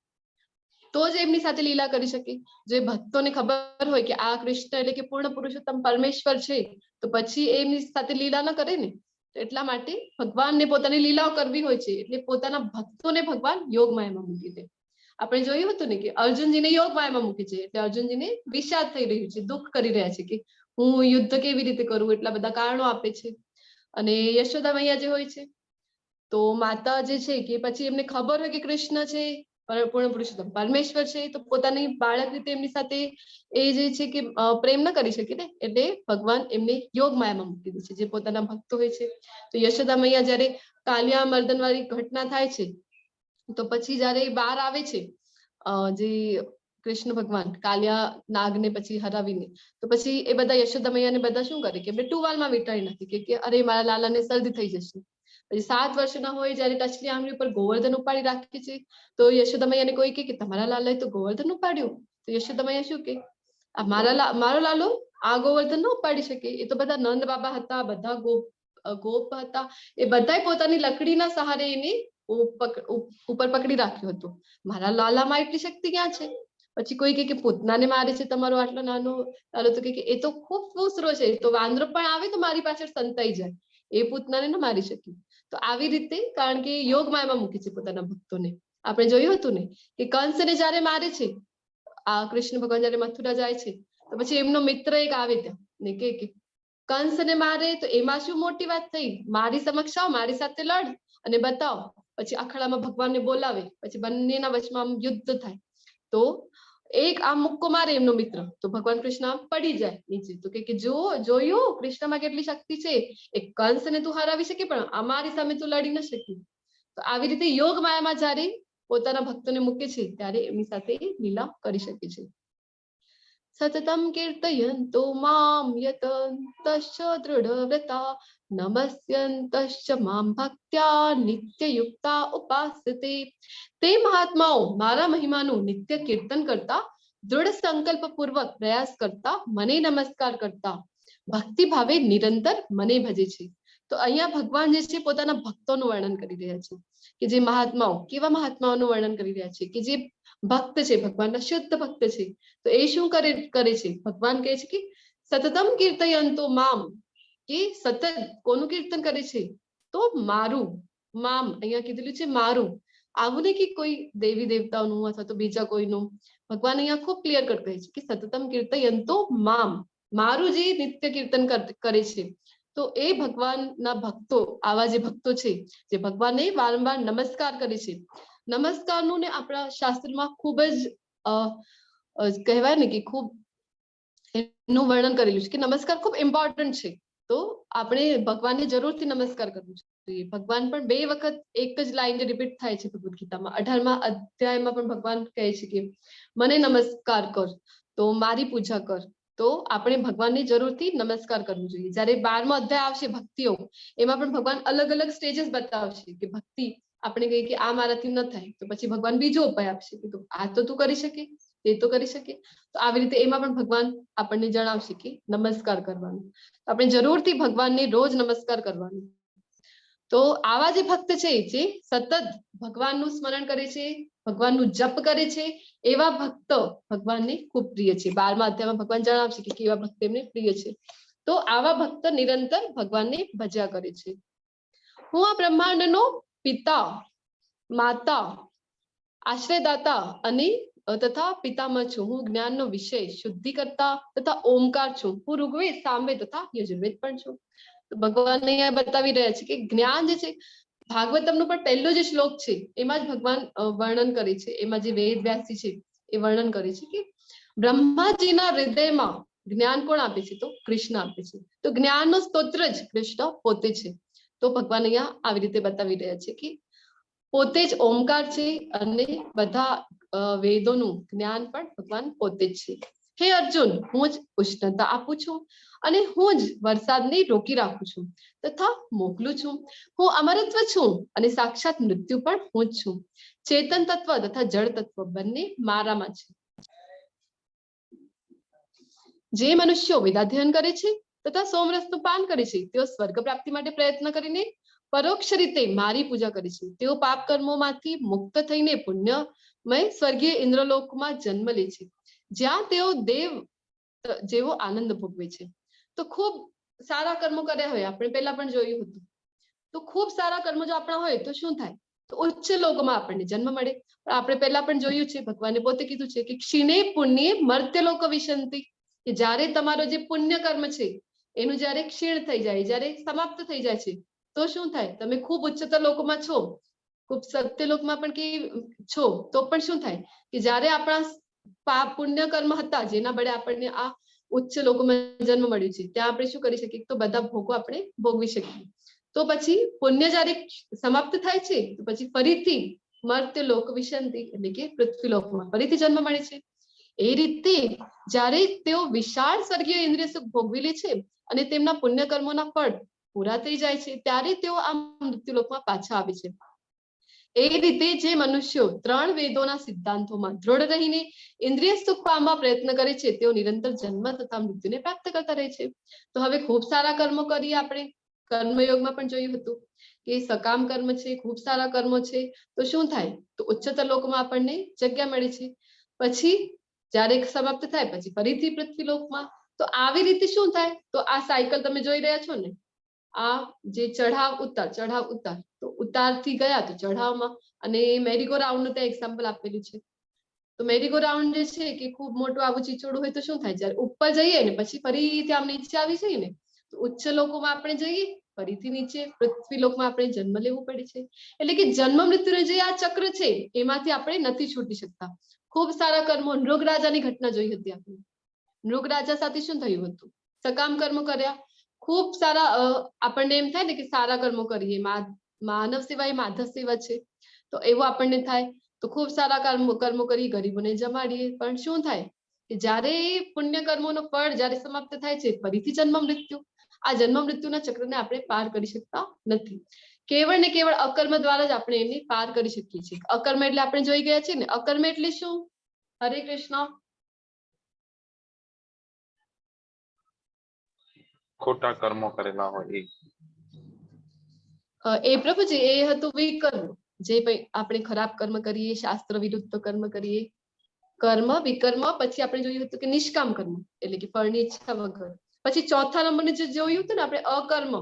તો જ એમની સાથે લીલા કરી શકે. જે ભક્તોને ખબર હોય કે આ કૃષ્ણ એટલે કે પૂર્ણ પુરુષોત્તમ પરમેશ્વર છે, તો પછી એમની સાથે લીલા ન કરે ને. તો એટલા માટે ભગવાનને પોતાની લીલાઓ કરવી હોય છે, એટલે પોતાના ભક્તોને ભગવાન યોગ માયામાં મૂકી દે. આપણે જોયું હતું ને કે અર્જુનજીને યોગ માયામાં મૂકી છે, એટલે અર્જુનજીને વિષાદ થઈ રહ્યું છે, દુઃખ કરી રહ્યા છે કે હું યુદ્ધ કેવી રીતે કરું, એટલા બધા કારણો આપે છે. અને યશોદા મૈયા જે હોય છે, તો માતા જે છે કે પછી એમને ખબર હોય કે કૃષ્ણ છે પૂર્ણ પુરુષોત્તમ પરમેશ્વર છે, તો પોતાની બાળક રીતે એમની સાથે એ જે છે કે પ્રેમ ન કરી શકે ને, એટલે ભગવાન એમને યોગ માયામાં મૂકી દે છે, જે પોતાના ભક્તો હોય છે. તો યશોદા મૈયા જયારે કાલિયા મર્દન વાળી ઘટના થાય છે, તો પછી જયારે બહાર આવે છે જે કૃષ્ણ ભગવાન કાલિયા નાગને પછી હરાવીને, તો પછી એ બધા યશોદા મૈયાને બધા શું કરે કે ટુવાલમાં વીંટાળી નાખે કે અરે મારા લાલાને શરદી થઈ જશે. પછી 7 વર્ષના હોય જયારે ટચલી આંગળી ઉપર ગોવર્ધન ઉપાડી રાખે છે, તો યશોદા મૈયાને કોઈ કે તમારા લાલાએ તો ગોવર્ધન ઉપાડ્યું. તો યશોદા મૈયા શું કે મારો લાલો આ ગોવર્ધન ન ઉપાડી શકે, એ તો બધા નંદ બાબા હતા, બધા ગોપ હતા, એ બધાય પોતાની લકડીના સહારે એને ઉપર પકડી રાખ્યું હતું. મારા લાલામાં એટલી શક્તિ ક્યાં છે? પછી કોઈ કે પૂતનાને મારે છે તમારો આટલો નાનો લાલો, તો કે એ તો ખૂબ ફૂસરો છે, તો વાંદરો પણ આવે તો મારી પાછળ સંતાઈ જાય, એ પૂતનાને ન મારી શકી. તો આવી રીતે કારણ કે યોગ માયામાં મૂકે છે પોતાના ભક્તોને. આપણે જોયું હતું ને કે કંસને જયારે મારે છે, આ કૃષ્ણ ભગવાન જયારે મથુરા જાય છે, તો પછી એમનો મિત્ર એક આવે ત્યાં ને કે કંસને મારે તો એમાં શું મોટી વાત થઈ, મારી સમક્ષ આવ, મારી સાથે લડ અને બતાવ. પછી અખાડામાં ભગવાનને બોલાવે, પછી બંનેના વચમાં યુદ્ધ થાય. તો એક આમ મુક્કો મારે એમનો મિત્ર, તો ભગવાન કૃષ્ણ આમ પડી જાય નીચે, તો કે જોયું કૃષ્ણમાં કેટલી શક્તિ છે, એક કંસને તું હરાવી શકે પણ અમારી સામે તું લડી ન શકી. તો આવી રીતે યોગ માયામાં જયારે પોતાના ભક્તોને મૂકે છે, ત્યારે એમની સાથે લીલા કરી શકે છે. સતતમ કીર્તયન્તો મામ યતંતશ્ચ દૃઢવ્રતા નમસ્યંતશ્ચ મામ ભક્ત્યા નિત્યયુક્તા ઉપાસતે. તે મહાત્માઓ મારા મહિમાનું નિત્ય કીર્તન કરતા, દૃઢ સંકલ્પ પૂર્વક પ્રયાસ કરતા, મને નમસ્કાર કરતા, ભક્તિ ભાવે નિરંતર મને ભજે છે. તો અહીંયા ભગવાન જે છે પોતાના ભક્તોનું વર્ણન કરી રહ્યા છે, કે જે મહાત્માઓ, કેવા મહાત્માઓનું વર્ણન કરી રહ્યા છે કે જે ભક્ત છે, ભગવાનના શુદ્ધ ભક્ત છે. તો એ શું કરે છે? ભગવાન કહે છે કે સતતમ કીર્તયંતો મામ, કે સતત કોનું કીર્તન કરે છે? તો મારું. મામ અહીંયા કીધેલું છે મારું, આવું નહીં કે કોઈ દેવી દેવતાઓનું અથવા તો બીજા કોઈનું. ભગવાન અહીંયા ખૂબ ક્લિયર કટ કહે છે કે સતતમ કીર્તયંતો મામ, મારું જે નિત્ય કીર્તન કરે છે. તો એ ભગવાનના ભક્તો, આવા જે ભક્તો છે જે ભગવાનને વારંવાર નમસ્કાર કરે છે. નમસ્કારનું ને આપણા શાસ્ત્રમાં ખૂબ જ કહેવાય ને કે ખૂબ એનું વર્ણન કરેલું છે કે નમસ્કાર ખૂબ ઇમ્પોર્ટન્ટ છે. તો આપણે ભગવાનને જરૂરથી નમસ્કાર કરવું જોઈએ. ભગવાન પણ 2 વખત એક જ લાઈન જે રિપીટ થાય છે ભગવદ ગીતામાં 18મા અધ્યાયમાં પણ ભગવાન કહે છે કે મને નમસ્કાર કર, તો મારી પૂજા કર. તો આપણે ભગવાનને જરૂરથી નમસ્કાર કરવું જોઈએ. જ્યારે 12મો અધ્યાય આવશે ભક્તિઓ, એમાં પણ ભગવાન અલગ અલગ સ્ટેજીસ બતાવશે કે ભક્તિ આપણે કહીએ કે આ મારાથી ન થાય, તો પછી ભગવાન બીજો ઉપાય આપશે કે આ તો તું કરી શકે, એ તો કરી શકે. તો આવી રીતે એમાં પણ ભગવાન આપણને જણાવશે કે નમસ્કાર કરવાનું. આપણે જરૂરથી ભગવાનને રોજ નમસ્કાર કરવાનું. તો આવા જે ભક્ત છે જે સતત ભગવાનનું સ્મરણ કરે છે, ભગવાનનું જપ કરે છે, એવા ભક્તો ભગવાનને ખૂબ પ્રિય છે. 12મા અધ્યાયમાં ભગવાન જણાવશે કે કેવા ભક્ત એમને પ્રિય છે. તો આવા ભક્ત નિરંતર ભગવાનને ભજ્યા કરે છે. હું આ બ્રહ્માંડનો પિતા, માતા, આશ્રયદાતા અને તથા પિતામહ છું. હું જ્ઞાનનો વિષય, શુદ્ધિકર્તા તથા ઓમકાર છું. હું ઋગ્વેદ, સામવેદ તથા યજુર્વેદ પણ છું. તો ભગવાન અહીંયા બતાવી રહ્યા છે કે જ્ઞાન જે છે, ભાગવતમનો પણ પહેલો જે શ્લોક છે એમાં જ ભગવાન વર્ણન કરે છે. એમાં જે વેદ વ્યાસજી છે એ વર્ણન કરે છે કે બ્રહ્માજીના હૃદયમાં જ્ઞાન કોણ આપે છે? તો કૃષ્ણ આપે છે. તો જ્ઞાનનો સ્તોત્ર જ કૃષ્ણ પોતે છે. તો ભગવાન અહીંયા આવી રીતે બતાવી રહ્યા છે કે પોતે જ ઓમકાર છે અને બધા વેદોનું જ્ઞાન પણ ભગવાન પોતે જ છે. હે અર્જુન, હું જ ઉષ્ણતા આપું છું અને હું જ વરસાદને રોકી રાખું છું તથા મોકલું છું. હું અમરત્વ છું અને સાક્ષાત મૃત્યુ પણ હું જ છું. ચેતન તત્વ તથા જળ તત્વ બંને મારામાં છે. જે મનુષ્યો વેદાધ્યયન કરે છે તથા સોમરસનું પાન કરે છે, તેઓ સ્વર્ગ પ્રાપ્તિ માટે પ્રયત્ન કરીને પરોક્ષ રીતે મારી પૂજા કરે છે. તેઓ પાપ કર્મોમાંથી મુક્ત થઈને પુણ્યમય સ્વર્ગીય ઇન્દ્રલોકમાં જન્મ લે છે, જ્યાં તેઓ દેવ જેવો આનંદ ભોગવે છે. તો ખૂબ સારા કર્મો કર્યા હોય, આપણે પહેલા પણ જોયું હતું. તો ખૂબ સારા કર્મો જો આપણા હોય તો શું થાય? તો ઉચ્ચ લોકમાં આપણને જન્મ મળે. પણ આપણે પહેલા પણ જોયું છે, ભગવાને પોતે કીધું છે કે ક્ષીણે પુણ્યે મર્ત્યલોક વિશંતિ, કે જ્યારે તમારો જે પુણ્ય કર્મ છે એનું જ્યારે ક્ષીણ થઈ જાય, જ્યારે સમાપ્ત થઈ જાય છે, તો શું થાય? તમે ખૂબ ઉચ્ચતર લોકોમાં છો, ખૂબ સત્ય લોકમાં પણ કે છો, તો પણ શું થાય કે જ્યારે આપણા પુણ્ય કર્મ હતા જેના બળે આપણને આ ઉચ્ચ લોકોમાં જન્મ મળ્યું છે, ત્યાં આપણે શું કરી શકીએ? તો બધા ભોગો આપણે ભોગવી શકીએ. તો પછી પુણ્ય જ્યારે સમાપ્ત થાય છે તો પછી ફરીથી મર્ત્ય લોક વિશંતિ એટલે કે પૃથ્વી લોકમાં ફરીથી જન્મ મળે છે. એ રીતે જ્યારે તેઓ વિશાળ સ્વર્ગીય ઇન્દ્રિય સુખ ભોગવી લે છે અને તેમના પુણ્ય કર્મોના ફળ પૂરા થઈ જાય છે, ત્યારે તેઓ આ મૃત્યુલોકમાં પાછા આવે છે. એ રીતે જે મનુષ્યો 3 વેદોના સિદ્ધાંતોમાં દ્રઢ રહીને ઇન્દ્રિય સુખ પામવા પ્રયત્ન કરે છે, તેઓ નિરંતર જન્મ તથા મૃત્યુને પ્રાપ્ત કરતા રહે છે. તો હવે ખૂબ સારા કર્મો કરીએ. આપણે કર્મયોગમાં પણ જોયું હતું કે સકામ કર્મ છે, ખૂબ સારા કર્મો છે, તો શું થાય? તો ઉચ્ચતર લોકમાં આપણને જગ્યા મળે છે. પછી જ્યારે સમાપ્ત થાય પછી ફરીથી પૃથ્વી લોકમાં. તો આવી રીતે શું થાય? તો આ સાયકલ તમે જોઈ રહ્યા છો ને, આ જે ચઢાવ ઉતાર ચઢાવ ઉતાર, તો ઉતારથી ગયા તો ચઢાવમાં. અને મેરીગો રાઉન્ડનું ત્યાં એક્ઝામ્પલ આપેલું છે. તો મેરીગો રાઉન્ડ જે છે કે ખૂબ મોટું આવું ચીચોડું હોય તો શું થાય? જ્યારે ઉપર જઈએ ને પછી ફરીથી આમ નીચે આવી જઈએ ને, તો ઉચ્ચ લોકોમાં આપણે જઈએ, ફરીથી નીચે પૃથ્વી લોકમાં આપણે જન્મ લેવું પડે છે. એટલે કે જન્મ મૃત્યુનું જે આ ચક્ર છે એમાંથી આપણે નથી છૂટી શકતા. ખૂબ સારા કર્મો, નૃગરાજાની ઘટના જોઈ હતી આપણે. નૃગરાજા સાથે શું થયું હતું? સકામ કર્મો કર્યા, ખૂબ સારા, આપણને એમ થાય ને કે સારા કર્મો કરીએ, માનવ સેવા એ માધવ સેવા છે, તો એવું આપણને થાય. તો ખૂબ સારા કર્મો કરી ગરીબોને જમાડીએ, પણ શું થાય કે જ્યારે પુણ્ય કર્મોનું ફળ જ્યારે સમાપ્ત થાય છે ફરીથી જન્મ મૃત્યુ. આ જન્મ મૃત્યુના ચક્રને આપણે પાર કરી શકતા નથી. કેવળ ને કેવળ અકર્મ દ્વારા જ આપણે એને પાર કરી શકીએ છીએ. અકર્મ એટલે આપણે જોઈ ગયા છીએ ને, અકર્મ એટલે શું? હરે કૃષ્ણ. ખોટા કર્મો કરેલા હોય એ પ્રભુજી, એ હતું વિકર્મ. જે આપણે ખરાબ કર્મ કરીએ, શાસ્ત્ર વિરુદ્ધ કર્મ કરીએ, કર્મ વિકર્મ. પછી આપણે જોયું હતું કે નિષ્કામ કર્મ એટલે કે ફળની ઈચ્છા વગર. પછી ચોથા નંબરને જે જોયું હતું ને આપણે, અકર્મ.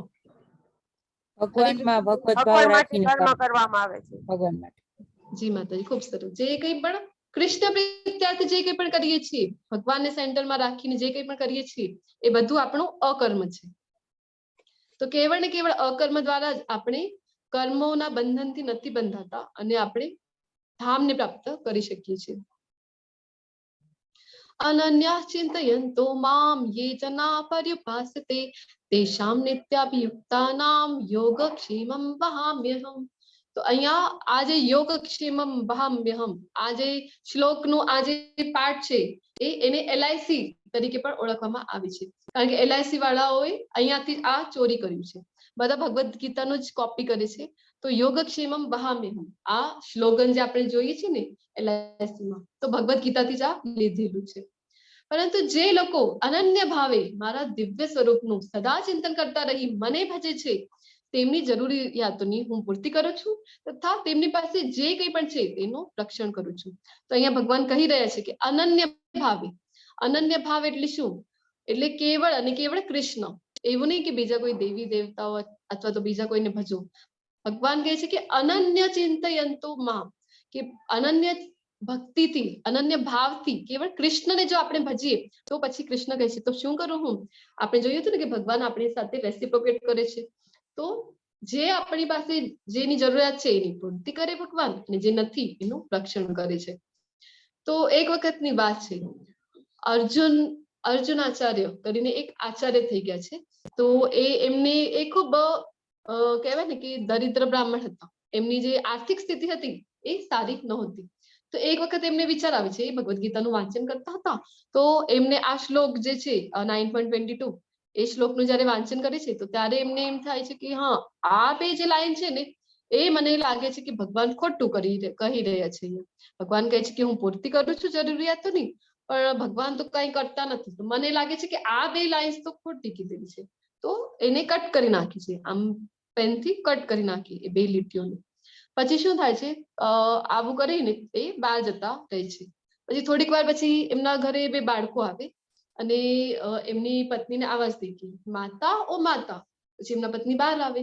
ભગવાનમાં ભગવત ભાવ ભગવાન માટે રાખીને કર્મ કરવું. કરવામાં આવે છે. ભગવાન માટે. જી માતાજી, ખૂબ સરસ. જે કંઈ પણ કૃષ્ણ પ્રીત્યાર્થે જે કંઈ પણ કરીએ છીએ, ભગવાનને સેન્ટરમાં રાખીને જે કંઈ પણ કરીએ છીએ, એ બધું આપણું અકર્મ છે. તો કેવળ ને કેવળ અકર્મ દ્વારા જ આપણે કર્મોના બંધનથી નથી બંધાતા અને આપણે ધામને પ્રાપ્ત કરી શકીએ છીએ. अनन्याः चिन्तयन्तो मां ये जना पर्युपासते तेषां नित्याभियुक्तानां योगक्षेमं वहाम्यहम्. તો અહીંયા આ જે યોગક્ષેમમ વહામ્યહમ, આ જે શ્લોકનું આ જે પાઠ છે એને LIC તરીકે પણ ઓળખવામાં આવે છે, કારણ કે LIC વાળાઓએ અહીંયાથી આ ચોરી કર્યું છે. બધા ભગવદ્ ગીતાનું જ કોપી કરે છે. તો યોગક્ષેમમ વહામ્યહમ આ સ્લોગન જે આપણે જોઈએ છે ને LIC માં, તો ભગવદ્ ગીતાથી જ આ લીધેલું છે. પરંતુ જે લોકો અનન્ય ભાવે મારા દિવ્ય સ્વરૂપનું સદા ચિંતન કરતા રહી મને ભજે છે તેમની જરૂરિયાતોની હું પૂર્તિ કરું છું તથા તેમની પાસે જે કંઈ પણ છે તેનું રક્ષણ કરું છું. તો અહીંયા ભગવાન કહી રહ્યા છે કે અનન્ય ભાવે, અનન્ય ભાવ એટલે શું? એટલે કેવળ અને કેવળ કૃષ્ણ, એવું નહીં કે બીજા કોઈ દેવી દેવતાઓ અથવા તો બીજા કોઈને ભજો. ભગવાન કહે છે કે અનન્ય ચિંતયંતો માં, કે અનન્ય ભક્તિથી, અનન્ય ભાવથી કેવળ કૃષ્ણને જો આપણે ભજીએ તો પછી કૃષ્ણ કહે છે તો શું કરું હું? આપણે જોયું હતું ને કે ભગવાન આપણી સાથે રેસિપ્રોકેટ કરે છે. તો જે આપણી પાસે જેની જરૂરિયાત છે એની પૂર્તિ કરે ભગવાન, અને જે નથી એનું રક્ષણ કરે છે. તો એક વખતની વાત છે, અર્જુનાચાર્ય કરીને એક આચાર્ય થઈ ગયા છે. તો એમને એ ખૂબ કહેવાય ને કે દરિદ્ર બ્રાહ્મણ હતા. એમની જે આર્થિક સ્થિતિ હતી એ સારી નહોતી. તો એક વખત એમને વિચાર આવે છે, ભગવદ્ ગીતાનું વાંચન કરતા હતા તો એમને આ શ્લોક જે છે 9.22 એ શ્લોકનું જયારે વાંચન કરે છે તો ત્યારે એમને એમ થાય છે કે હા, આ બે જે લાઈન છે ને એ મને લાગે છે કે ભગવાન ખોટું કહી રહ્યા છે. ભગવાન કહે છે કે હું પૂર્તિ કરું છું જરૂરિયાતોની, પણ ભગવાન તો કઈ કરતા નથી. તો મને લાગે છે કે આ બે લાઈન્સ તો ખોટી કીધેલી છે. તો એને કટ કરી નાખી છે, આમ પેનથી કટ કરી નાખી એ બે લીટીઓને. પછી શું થાય છે, આવું કરીને એ બહાર જતા રહે છે. પછી થોડીક વાર પછી એમના ઘરે બે બાળકો આવે અને એમની પત્નીને આવાજ દે કે માતા ઓ માતા. પછી એમના પત્ની બહાર આવે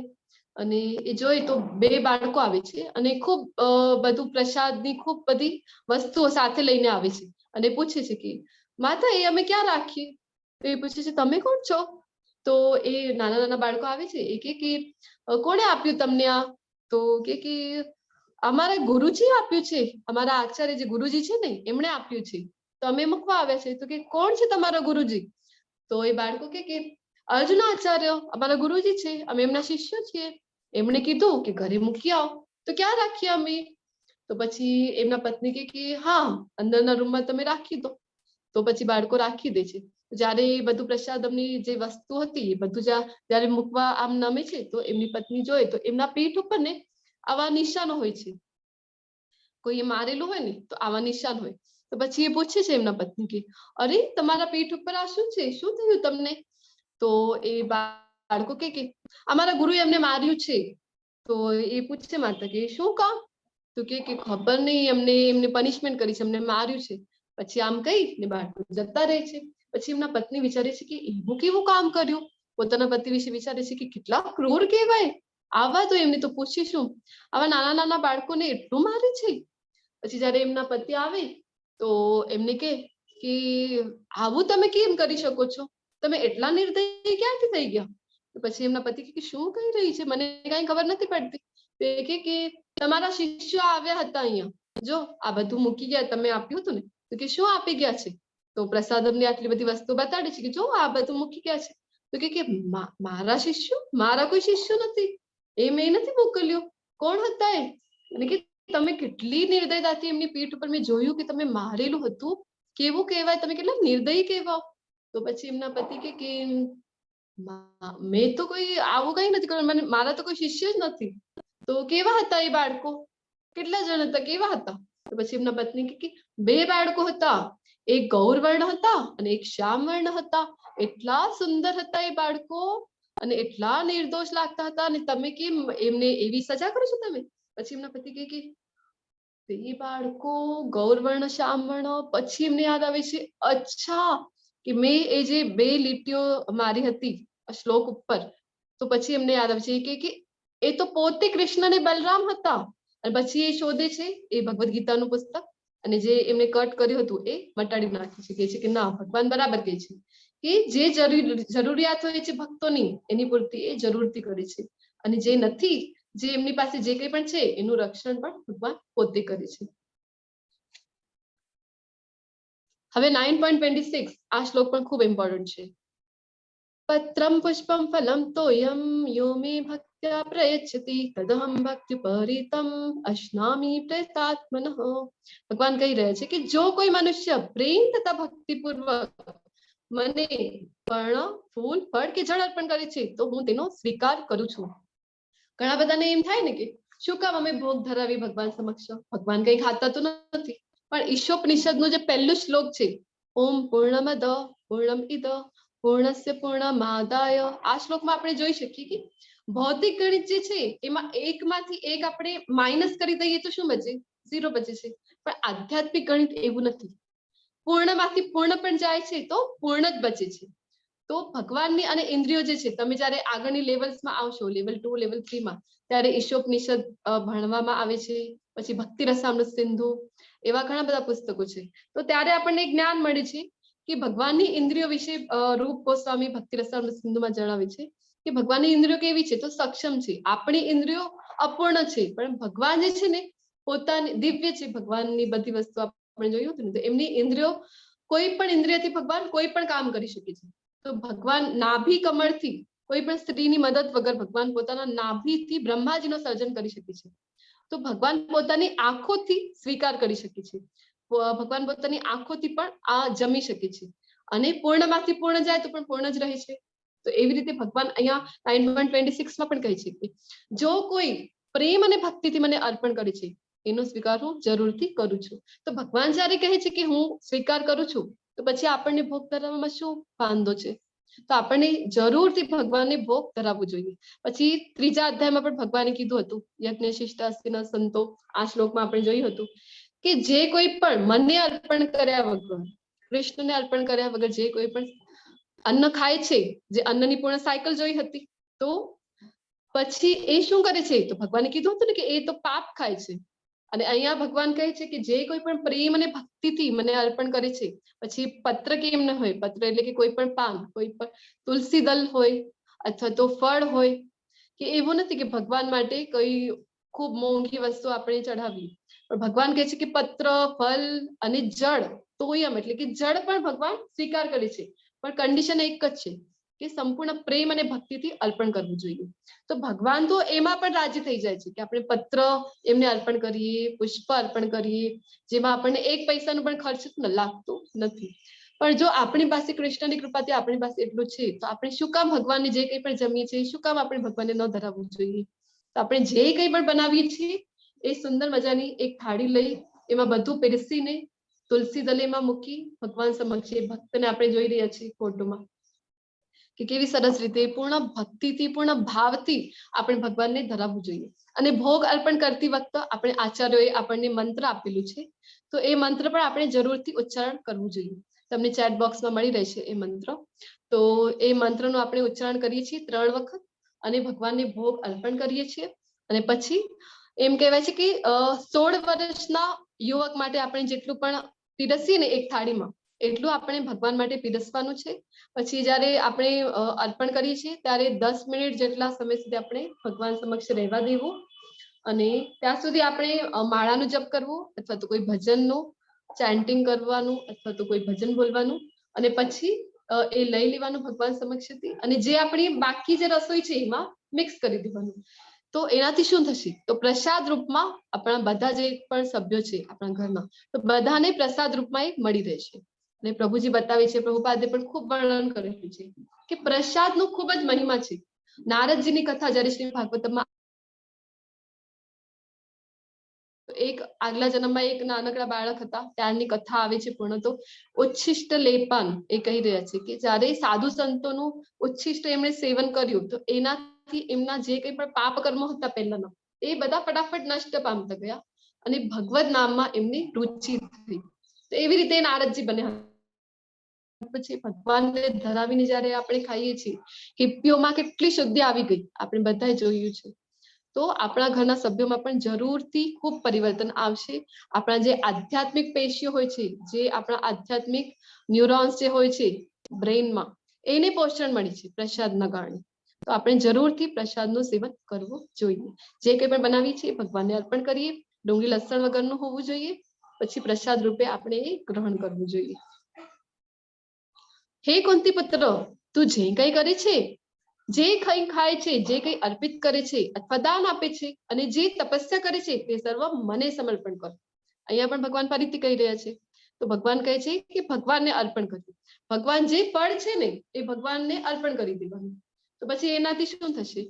અને એ જોઈ તો બે બાળકો આવે છે અને ખૂબ બધું પ્રસાદની ખૂબ બધી વસ્તુઓ સાથે લઈને આવે છે અને પૂછે છે કે માતા એ અમે ક્યાં રાખીએ? તો એ પૂછે છે તમે કોણ છો? તો એ નાના નાના બાળકો આવે છે, એ કે કોણે આપ્યું તમને આ? તો કે અમારા ગુરુજી આપ્યું છે, અમારા આચાર્ય જે ગુરુજી છે ને એમણે આપ્યું છે, તો અમે મૂકવા આવ્યા છે. તો કે કોણ છે તમારા ગુરુજી? તો એ બાળકો કે અર્જુનાચાર્ય અમારા ગુરુજી છે, અમે એમના શિષ્યો છીએ. એમણે કીધું કે ઘરે મૂકી આવો. તો ક્યાં રાખીએ અમે? તો પછી એમના પત્ની કે હા, અંદરના રૂમમાં તમે રાખી દો. તો પછી બાળકો રાખી દે છે. જયારે એ બધું પ્રસાદમની જે વસ્તુ હતી એ બધું જયારે મૂકવા આમ નમે છે તો એમની પત્ની જોઈ તો એમના પીઠ ઉપર ને આવા નિશાનો હોય છે, કોઈ મારેલું હોય ને તો આવા નિશાન હોય. તો પછી એ પૂછે છે એમના પત્ની કે અરે તમારા પીઠ ઉપર આ શું છે, શું થયું તમને? તો એ બાળકો કે અમારા ગુરુએ એમને માર્યું છે. તો એ પૂછે માતા કે શું કામ? તો કે ખબર નહીં, એમને પનિશમેન્ટ કરી છે, એમને માર્યું છે. પછી આમ કહી ને બાળકો જતા રહે છે. પછી એમના પત્ની વિચારે છે કે એવું કેવું કામ કર્યું? પોતાના પતિ વિશે વિચારે છે કે કેટલા ક્રૂર કહેવાય આવા. તો એમને તો પૂછીશું, આવા નાના નાના બાળકોને એટલું મારે છે? પછી જયારે એમના પતિ આવે તો એમને કે આવું તમે કેમ કરી શકો છો? તમે એટલા નિર્દય ક્યાંથી થઈ ગયા? તો પછી એમના પતિ કે શું કહી રહી છે, મને કઈ ખબર નથી પડતી. તો એ કે તમારા શિષ્યો આવ્યા હતા અહીંયા, જો આ બધું મૂકી ગયા, તમે આપ્યું હતું ને? તો કે શું આપી ગયા છે? તો પ્રસાદમની આટલી બધી વસ્તુ બતાડે છે કે જો આ બધું મૂકી ગયા છે. તો કે મારા શિષ્યો? મારા કોઈ શિષ્યો નથી, એ મેં નથી મોકલ્યો. કોણ હતા એ? અને કે તમે કેટલી નિર્દયતાથી એમની પીઠ ઉપર મેં જોયું કે તમે મારેલું હતું, કેવું કહેવાય, તમે કેટલા નિર્દયી કહેવાઓ. તો પછી એમના પતિ કે મેં તો કોઈ આવું કઈ નથી કર્યું, મારા તો કોઈ શિષ્ય જ નથી. તો કેવા હતા એ બાળકો? કેટલા જણ હતા, કેવા હતા? તો પછી એમના પત્ની કે બે બાળકો હતા, એક ગૌરવર્ણ હતા અને એક શ્યામ વર્ણ હતા. એટલા સુંદર હતા એ બાળકો અને એટલા નિર્દોષ લાગતા હતા, અને તમે કેમ એમને એવી સજા કરો છો તમે? પછી એમના પતિ કે બે બાળકો ગૌરવર્ણ શ્યામવર્ણ. પછી એમને યાદ આવે છે, અચ્છા કે મેં એ જે બે લીટીઓ મારી હતી શ્લોક ઉપર, તો પછી એમને યાદ આવે છે કે એ તો પોતે કૃષ્ણ ને બલરામ હતા. અને પછી એ શોધે છે એ ભગવદ્ ગીતાનું પુસ્તક, અને જે એમને કટ કર્યું હતું એ મટાડી નાખે છે. કે છે કે ના, ભગવાન બરાબર કહે છે કે જે જરૂરિયાત હોય છે ભક્તોની એની પૂર્તિ એ જરૂરથી કરે છે, અને જે નથી, જે એમની પાસે જે કંઈ પણ છે એનું રક્ષણ પણ ભગવાન પોતે કરે છે. હવે 9.26 આ શ્લોક પણ ખૂબ ઇમ્પોર્ટન્ટ છે. પત્રમ પુષ્પમ ફલમ તોયમ યો મે ભક્ત્યા પ્રયચ્છતિ તદહમ ભક્ત્યુપરીતમ અશ્નામી પ્રયતાત્મનઃ. ભગવાન કહી રહ્યા છે કે જો કોઈ મનુષ્ય પ્રેમ તથા ભક્તિપૂર્વક મને પર્ણ, ફૂલ, ફળ કે જળ અર્પણ કરે છે તો હું તેનો સ્વીકાર કરું છું. ઘણા બધાને એમ થાય ને કે શું કામ અમે ભોગ ધરાવી ભગવાન સમક્ષ? ભગવાન કઈ ખાતા તો નથી. પણ ઈશોપનિષદનું જે પહેલું શ્લોક છે, ઓમ પૂર્ણમદ પૂર્ણમિદ પૂર્ણસ્ય પૂર્ણમાદાય, આ શ્લોકમાં આપણે જોઈ શકીએ કે ભૌતિક ગણિત જે છે એમાં એકમાંથી એક આપણે માઇનસ કરી દઈએ તો શું બચે? 0 બચે છે. પણ આધ્યાત્મિક ગણિત એવું નથી. પૂર્ણમાંથી પૂર્ણ પણ જાય છે તો પૂર્ણ જ બચે છે. તો ભગવાનની અને ઇન્દ્રિયો જે છે, તમે જ્યારે આગળની લેવલ્સમાં આવશો, લેવલ 2 લેવલ 3 માં, ત્યારે ઈશોપનિષદ ભણવામાં આવે છે. પછી ભક્તિ રસામૃત સિંધુ, એવા ઘણા બધા પુસ્તકો છે. તો ત્યારે આપણને જ્ઞાન મળે છે કે ભગવાનની ઇન્દ્રિયો વિશે રૂપ ગોસ્વામી ભક્તિ રસામૃત સિંધુમાં જણાવે છે કે ભગવાનની ઇન્દ્રિયો કેવી છે? તો સક્ષમ છે. આપણી ઇન્દ્રિયો અપૂર્ણ છે, પણ ભગવાન જે છે ને પોતાની દિવ્ય છે. ભગવાનની બધી વસ્તુ આપણે જોયું હતું ને, તો એમની ઇન્દ્રિયો, કોઈ પણ ઇન્દ્રિયથી ભગવાન કોઈ પણ કામ કરી શકે છે. તો ભગવાન નાભી કમળથી, કોઈ પણ સ્ત્રીની મદદ વગર ભગવાન પોતાના નાભીથી બ્રહ્માજીનું સર્જન કરી શકે છે. તો ભગવાન પોતાની આંખોથી સ્વીકાર કરી શકે છે. ભગવાન પોતાની આંખોથી પણ આ જમી શકે છે. અને પૂર્ણમાંથી પૂર્ણ જાય તો પણ પૂર્ણ જ રહે છે. તો એવી રીતે ભગવાન અહીંયા 9.26 માં પણ કહે છે કે જો કોઈ પ્રેમ અને ભક્તિથી મને અર્પણ કરે છે એનો સ્વીકાર હું જરૂરથી કરું છું. તો ભગવાન જ્યારે કહે છે કે હું સ્વીકાર કરું છું, તો પછી આપણને ભોગ ધરાવવામાં શું વાંધો છે? તો આપણને જરૂરથી ભગવાનને ભોગ ધરાવવું જોઈએ. પછી 3જા અધ્યાયમાં પણ ભગવાને કીધું હતું, યજ્ઞ શિષ્ટાસ્તિના સંતો, આ શ્લોકમાં આપણે જોયું હતું કે જે કોઈ પણ મને અર્પણ કર્યા વગર, કૃષ્ણને અર્પણ કર્યા વગર જે કોઈ પણ અન્ન ખાય છે, જે અન્નની પૂર્ણ સાયકલ જોઈ હતી, તો પછી એ શું કરે છે? તો ભગવાને કીધું હતું ને કે એ તો પાપ ખાય છે. અને અહીંયા ભગવાન કહે છે કે જે કોઈ પણ પ્રેમ અને ભક્તિથી મને અર્પણ કરે છે, પછી પત્ર કેમ ન હોય, પત્ર એટલે કે કોઈ પણ પાન, કોઈ પણ તુલસી દલ હોય અથવા તો ફળ હોય, કે એવું નથી કે ભગવાન માટે કોઈ ખૂબ મોંઘી વસ્તુ આપણે ચઢાવી, પણ ભગવાન કહે છે કે પત્ર, ફળ અને જળ, તોયમ એટલે કે જળ પણ ભગવાન સ્વીકાર કરે છે. પણ કન્ડિશન એક જ છે કે સંપૂર્ણ પ્રેમ અને ભક્તિથી અર્પણ કરવું જોઈએ. તો ભગવાન તો એમાં પણ રાજી થઈ જાય છે કે આપણે પત્ર એમને અર્પણ કરીએ, પુષ્પ અર્પણ કરીએ, જેમાં આપણને 1 પૈસાનો પણ ખર્ચ લાગતો નથી. પણ જો આપણી પાસે કૃષ્ણની કૃપાથી આપણી પાસે એટલું છે, તો આપણે શું કામ ભગવાનને જે કંઈ પણ જમીએ છીએ, શું કામ આપણે ભગવાનને ન ધરાવવું જોઈએ? તો આપણે જે કંઈ પણ બનાવીએ છીએ એ સુંદર મજાની એક થાળી લઈ એમાં બધું પીરસીને તુલસી દલેમાં મૂકી ભગવાન સમક્ષ, એ ભક્તને આપણે જોઈ રહ્યા છીએ ફોટોમાં કે કેવી સરસ રીતે પૂર્ણ ભક્તિથી, પૂર્ણ ભાવથી આપણે ભગવાનને ધરાવવું જોઈએ. અને ભોગ અર્પણ કરતી વખતે આપણે આચાર્યોએ આપણને મંત્ર આપેલું છે, તો એ મંત્ર પણ આપણે જરૂરથી ઉચ્ચારણ કરવું જોઈએ. તમને ચેટ બોક્સમાં મળી રહેશે એ મંત્ર. તો એ મંત્રનું આપણે ઉચ્ચારણ કરીએ છીએ 3 વખત અને ભગવાનને ભોગ અર્પણ કરીએ છીએ. અને પછી એમ કહેવાય છે કે 16 વર્ષના યુવક માટે આપણે જેટલું પણ પીરસીએ ને એક થાળીમાં, એટલું આપણે ભગવાન માટે પીરસવાનું છે. પછી જ્યારે આપણે અર્પણ કરીએ છીએ ત્યારે 10 મિનિટ જેટલા સમય સુધી આપણે ભગવાન સમક્ષ રહેવા દેવું. અને ત્યાં સુધી આપણે માળાનું જપ કરવું અથવા તો કોઈ ભજનનું ચેન્ટિંગ કરવાનું અથવા તો કોઈ ભજન બોલવાનું. અને પછી એ લઈ લેવાનું ભગવાન સમક્ષથી, અને જે આપણી બાકી જે રસોઈ છે એમાં મિક્સ કરી દેવાનું. તો એનાથી શું થશે? તો પ્રસાદ રૂપમાં આપણા બધા જે પણ સભ્યો છે આપણા ઘરના, તો બધાને પ્રસાદ રૂપમાં એ મળી રહેશે. અને પ્રભુજી બતાવે છે, પ્રભુપાદે પણ ખૂબ વર્ણન કરેલું છે કે પ્રસાદનું ખૂબ જ મહિમા છે. નારદજીની કથા જ્યારે શ્રીમદ ભાગવતમાં, એક આગલા જન્મમાં એક નાનકડા બાળક હતા ત્યારની કથા આવે છે પૂર્ણ. તો ઉચ્છિષ્ટ લેપન એ કહી રહ્યા છે કે જ્યારે સાધુ સંતોનું ઉચ્છિષ્ટ એમણે સેવન કર્યું, તો એનાથી એમના જે કંઈ પણ પાપ કર્મો હતા પહેલાના, એ બધા ફટાફટ નષ્ટ પામતા ગયા અને ભગવદ નામમાં એમની રુચિ થઈ. તો એવી રીતે નારદજી બન્યા. પછી ભગવાનને ધરાવીને જ્યારે આપણે ખાઈએ છીએ, હિપ્પીઓમાં કેટલી શુદ્ધિ આવી ગઈ આપણે બધાએ જોયું છે. તો આપણા ઘરના સભ્યોમાં પણ જરૂરથી ખૂબ પરિવર્તન આવશે. આપણા જે આધ્યાત્મિક પેશીઓ હોય છે, જે આપણા આધ્યાત્મિક ન્યુરોન્સ જે હોય છે બ્રેઇનમાં, એને પોષણ મળી છે પ્રસાદના કારણે. તો આપણે જરૂરથી પ્રસાદનું સેવન કરવું જોઈએ. જે કંઈ પણ બનાવીએ છીએ ભગવાનને અર્પણ કરીએ. ડુંગળી લસણ વગરનું હોવું જોઈએ. પછી પ્રસાદ રૂપે આપણે એ ગ્રહણ કરવું જોઈએ. હે કુંતી પુત્ર, તું જે કંઈ કરે છે, જે કંઈ ખાય છે, જે કંઈ અર્પિત કરે છે અથવા દાન આપે છે અને જે તપસ્યા કરે છે તે સર્વ મને સમર્પણ કર. અહીંયા પણ ભગવાન ફરીથી કહી રહ્યા છે. તો ભગવાન કહે છે કે ભગવાનને અર્પણ કરવું. ભગવાન જે ફળ છે ને એ ભગવાનને અર્પણ કરી દેવાનું. તો પછી એનાથી શું થશે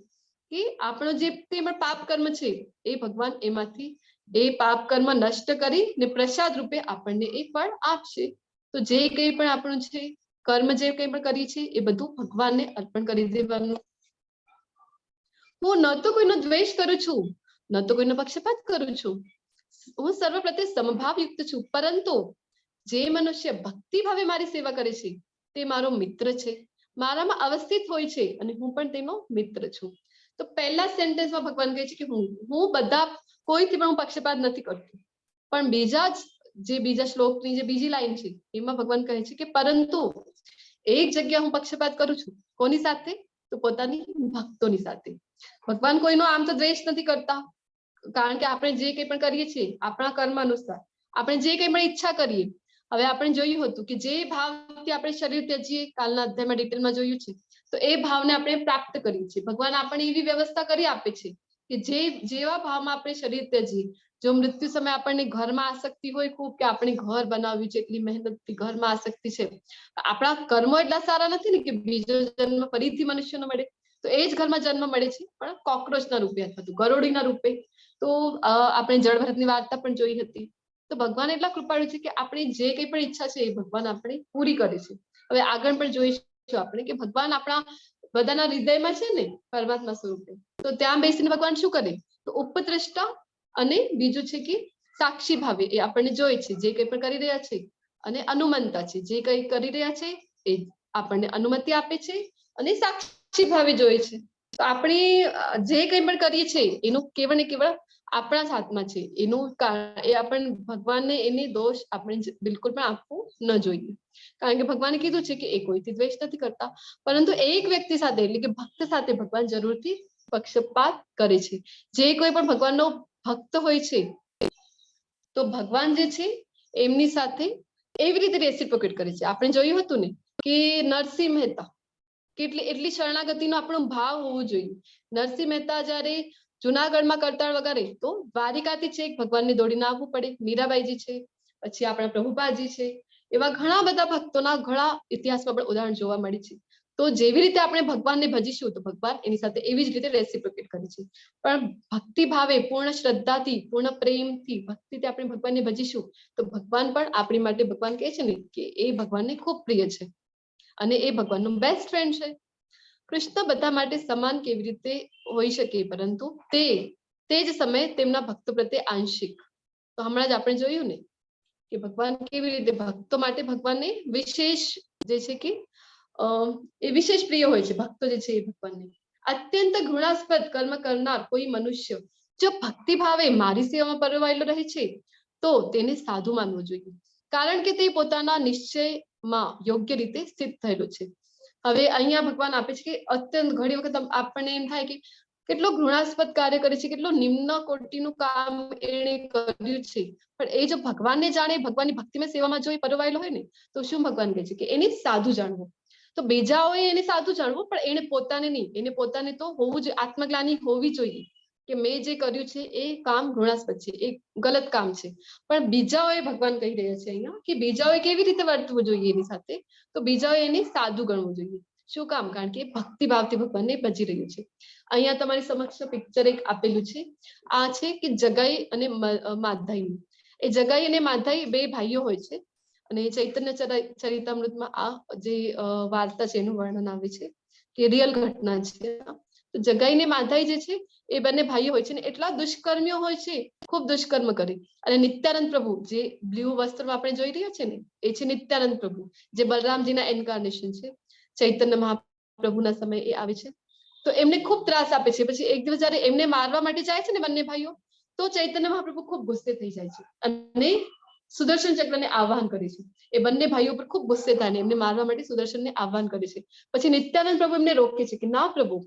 કે આપણો જે પણ પાપ કર્મ છે એ ભગવાન એમાંથી એ પાપ કર્મ નષ્ટ કરી ને પ્રસાદ રૂપે આપણને એ ફળ આપશે. તો જે કંઈ પણ આપણું છે કર્મ, જે કંઈ પણ કરીએ છીએ એ બધું ભગવાનને અર્પણ કરી દેવાનું. હું ન તો કોઈનો દ્વેષ કરું છું, ન તો કોઈનો પક્ષપાત કરું છું. હું સર્વ પ્રત્યે સમભાવયુક્ત છું, પરંતુ જે મનુષ્ય ભક્તિ ભાવે મારી સેવા કરે છે તે મારો મિત્ર છે, મારામાં અવસ્થિત હોય છે અને હું પણ તેનો મિત્ર છું. તો પહેલા સેન્ટેન્સમાં ભગવાન કહે છે કે હું બધા કોઈથી પણ હું પક્ષપાત નથી કરતો. પણ બીજા શ્લોકની જે બીજી લાઈન છે એમાં ભગવાન કહે છે કે પરંતુ એક જગ્યા હું પક્ષપાત કરું છું. કોની સાથે? તો પોતાની ભક્તોની સાથે. ભગવાન કોઈનો આમ તો દ્વેષ નથી કરતા, કારણ કે આપણે જે કંઈ પણ કરીએ છીએ આપણા કર્મ અનુસાર, આપણે જે કંઈ પણ ઈચ્છા કરીએ. હવે આપણે જોયું હતું કે જે ભાવથી આપણે શરીર ત્યજીએ, કાલના અધ્યાયમાં ડિટેલમાં જોયું છે, તો એ ભાવને આપણે પ્રાપ્ત કરીએ છીએ. ભગવાન આપણને એવી વ્યવસ્થા કરી આપે છે કે જેવા ભાવમાં આપણે શરીર ત્યજીએ, જો મૃત્યુ સમયે આપણને ઘરમાં આસક્તિ હોય ખૂબ કે આપણે ઘર બનાવ્યું છે, એટલી મહેનતથી ઘરમાં આસક્તિ છે, આપણા કર્મો એટલા સારા નથી ને કે બીજો જન્મ ફરીથી મનુષ્યનો મળે. તો એ જ ઘરમાં જન્મ મળે છે, પણ કોક્રોચના રૂપે અથવા તો ગરોળીના રૂપે. તો આપણે જળભરતની વાર્તા પણ જોઈ હતી. તો ભગવાન એટલા કૃપાળુ છે કે આપણી જે કંઈ પણ ઈચ્છા છે એ ભગવાન આપણે પૂરી કરે છે. હવે આગળ પણ જોઈશું આપણે કે ભગવાન આપણા બધાના હૃદયમાં છે ને પરમાત્મા સ્વરૂપે. તો ત્યાં બેસીને ભગવાન શું કરે? તો ઉપદ્રષ્ટા અને બીજું છે કે સાક્ષી ભાવે એ આપણને જોઈ છે, જે કંઈ પણ કરી રહ્યા છે, અને અનુમંતા છે, જે કંઈ કરી રહ્યા છે એ આપણને અનુમતિ આપે છે અને સાક્ષી ભાવે જોઈ છે. તો આપણે જે કંઈ પણ કરીએ છીએ એનું કેવળ ને કેવળ આપણા જ હાથમાં છે. એ આપણને ભગવાનને એની દોષ આપણે બિલકુલ પણ આપવું ન જોઈએ, કારણ કે ભગવાને કીધું છે કે એ કોઈથી દ્વેષ નથી કરતા, પરંતુ એક વ્યક્તિ સાથે એટલે કે ભક્ત સાથે ભગવાન જરૂરથી પક્ષપાત કરે છે. જે કોઈ પણ ભગવાનનો ભક્ત હોય છે તો ભગવાન જે છે એમની સાથે એવી રીતે રેસિપ્રોકેટ કરે છે. આપણે જોયું હતું ને કે નરસિંહ મહેતા એટલી શરણાગતિનો આપણો ભાવ હોવો જોઈએ. નરસિંહ મહેતા જયારે જુનાગઢમાં કરતાળ વગાડે તો દ્વારિકાથી છે ભગવાનને દોડીને આવવું પડે. મીરાબાઈજી છે, પછી આપણા પ્રભુપાદજી છે, એવા ઘણા બધા ભક્તોના ઘણા ઇતિહાસમાં પણ ઉદાહરણ જોવા મળે છે. તો જેવી રીતે આપણે ભગવાનને ભજીશું તો ભગવાન એની સાથે એવી જ રીતે રેસિપ્રોકેટ કરે છે. પણ ભક્તિ ભાવે, પૂર્ણ શ્રદ્ધાથી, પૂર્ણ પ્રેમથી, ભક્તિથી આપણે ભગવાનને ભજીશું તો ભગવાન પણ આપણી માટે, ભગવાન કહે છે ને કે એ ભગવાનને ખૂબ પ્રિય છે અને એ ભગવાનનો બેસ્ટ ફ્રેન્ડ છે. કૃષ્ણ બધા માટે સમાન કેવી રીતે હોઈ શકે, પરંતુ તે જ સમયે તેમના ભક્તો પ્રત્યે આંશિક. તો હમણાં જ આપણે જોયું ને કે ભગવાન કેવી રીતે ભક્તો માટે ભગવાનને વિશેષ જે છે કે એ વિશેષ પ્રિય હોય છે. ભક્તો જે છે એ ભગવાનને અત્યંત ઘૃણાસ્પદ કર્મ કરનાર કોઈ મનુષ્ય જો ભક્તિ ભાવે મારી સેવામાં પરવાયેલો રહે છે તો તેને સાધુ માનવો જોઈએ, કારણ કે તે પોતાના નિશ્ચયમાં યોગ્ય રીતે સ્થિત થયેલો છે. હવે અહીંયા ભગવાન આપે છે કે અત્યંત ઘણી વખત આપણને એમ થાય કે કેટલો ઘૃણાસ્પદ કાર્ય કરે છે, કેટલો નિમ્ન કોટીનું કામ એને કર્યું છે, પણ એ જો ભગવાનને જાણે, ભગવાનની ભક્તિમય સેવામાં જો એ પરવાયેલો હોય ને તો શું ભગવાન કહે છે કે એને સાધુ જાણવું. તો બીજાઓએ એને સાધુ જાણવું, પણ એને પોતાને નહીં. એને પોતાને તો હોવું જોઈએ, આત્મગ્લાની હોવી જોઈએ કે મેં જે કર્યું છે એ કામ ઘૃણાસ્પદ છે, એ ગલત કામ છે. પણ બીજાઓએ, ભગવાન કહી રહ્યા છે અહીંયા કે બીજાઓએ કેવી રીતે વર્તવું જોઈએ એની સાથે, તો બીજાઓએ એને સાધુ ગણવું જોઈએ. શું કામ? કારણ કે ભક્તિ ભાવથી ભગવાનને ભજી રહ્યું છે. અહીંયા તમારી સમક્ષ પિક્ચર એક આપેલું છે. આ છે કે જગાઈ અને માધાઈ. એ જગાઈ અને માધાઈ બે ભાઈઓ હોય છે અને ચૈતન્ય ચરિતામૃતમાં આ જે વાર્તા છે એનું વર્ણન આવે છે કે રિયલ ઘટના છે. તો જગાઈ ને માધાઈ જે છે એ બંને ભાઈઓ હોય છે ને એટલા દુષ્કર્મીઓ હોય છે, ખૂબ દુષ્કર્મ કરે. અને નિત્યાનંદ પ્રભુ જે બ્લુ વસ્ત્રમાં આપણે જોઈ રહ્યા છે ને એ છે નિત્યાનંદ પ્રભુ, જે બલરામજીના એન્કાર્નેશન છે. ચૈતન્ય મહાપ્રભુના સમયે એ આવે છે. તો એમને ખૂબ ત્રાસ આપે છે. પછી એક દિવસ જયારે એમને મારવા માટે જાય છે ને બંને ભાઈઓ, તો ચૈતન્ય મહાપ્રભુ ખૂબ ગુસ્સે થઈ જાય છે અને સુદર્શન ચક્રને આહ્વાન કરે છે. એ બંને ભાઈઓ પર ખૂબ ગુસ્સે થાય, એમને મારવા માટે સુદર્શનને આહ્વાન કરે છે. પછી નિત્યાનંદ પ્રભુ એમને રોકે છે કે ના પ્રભુ,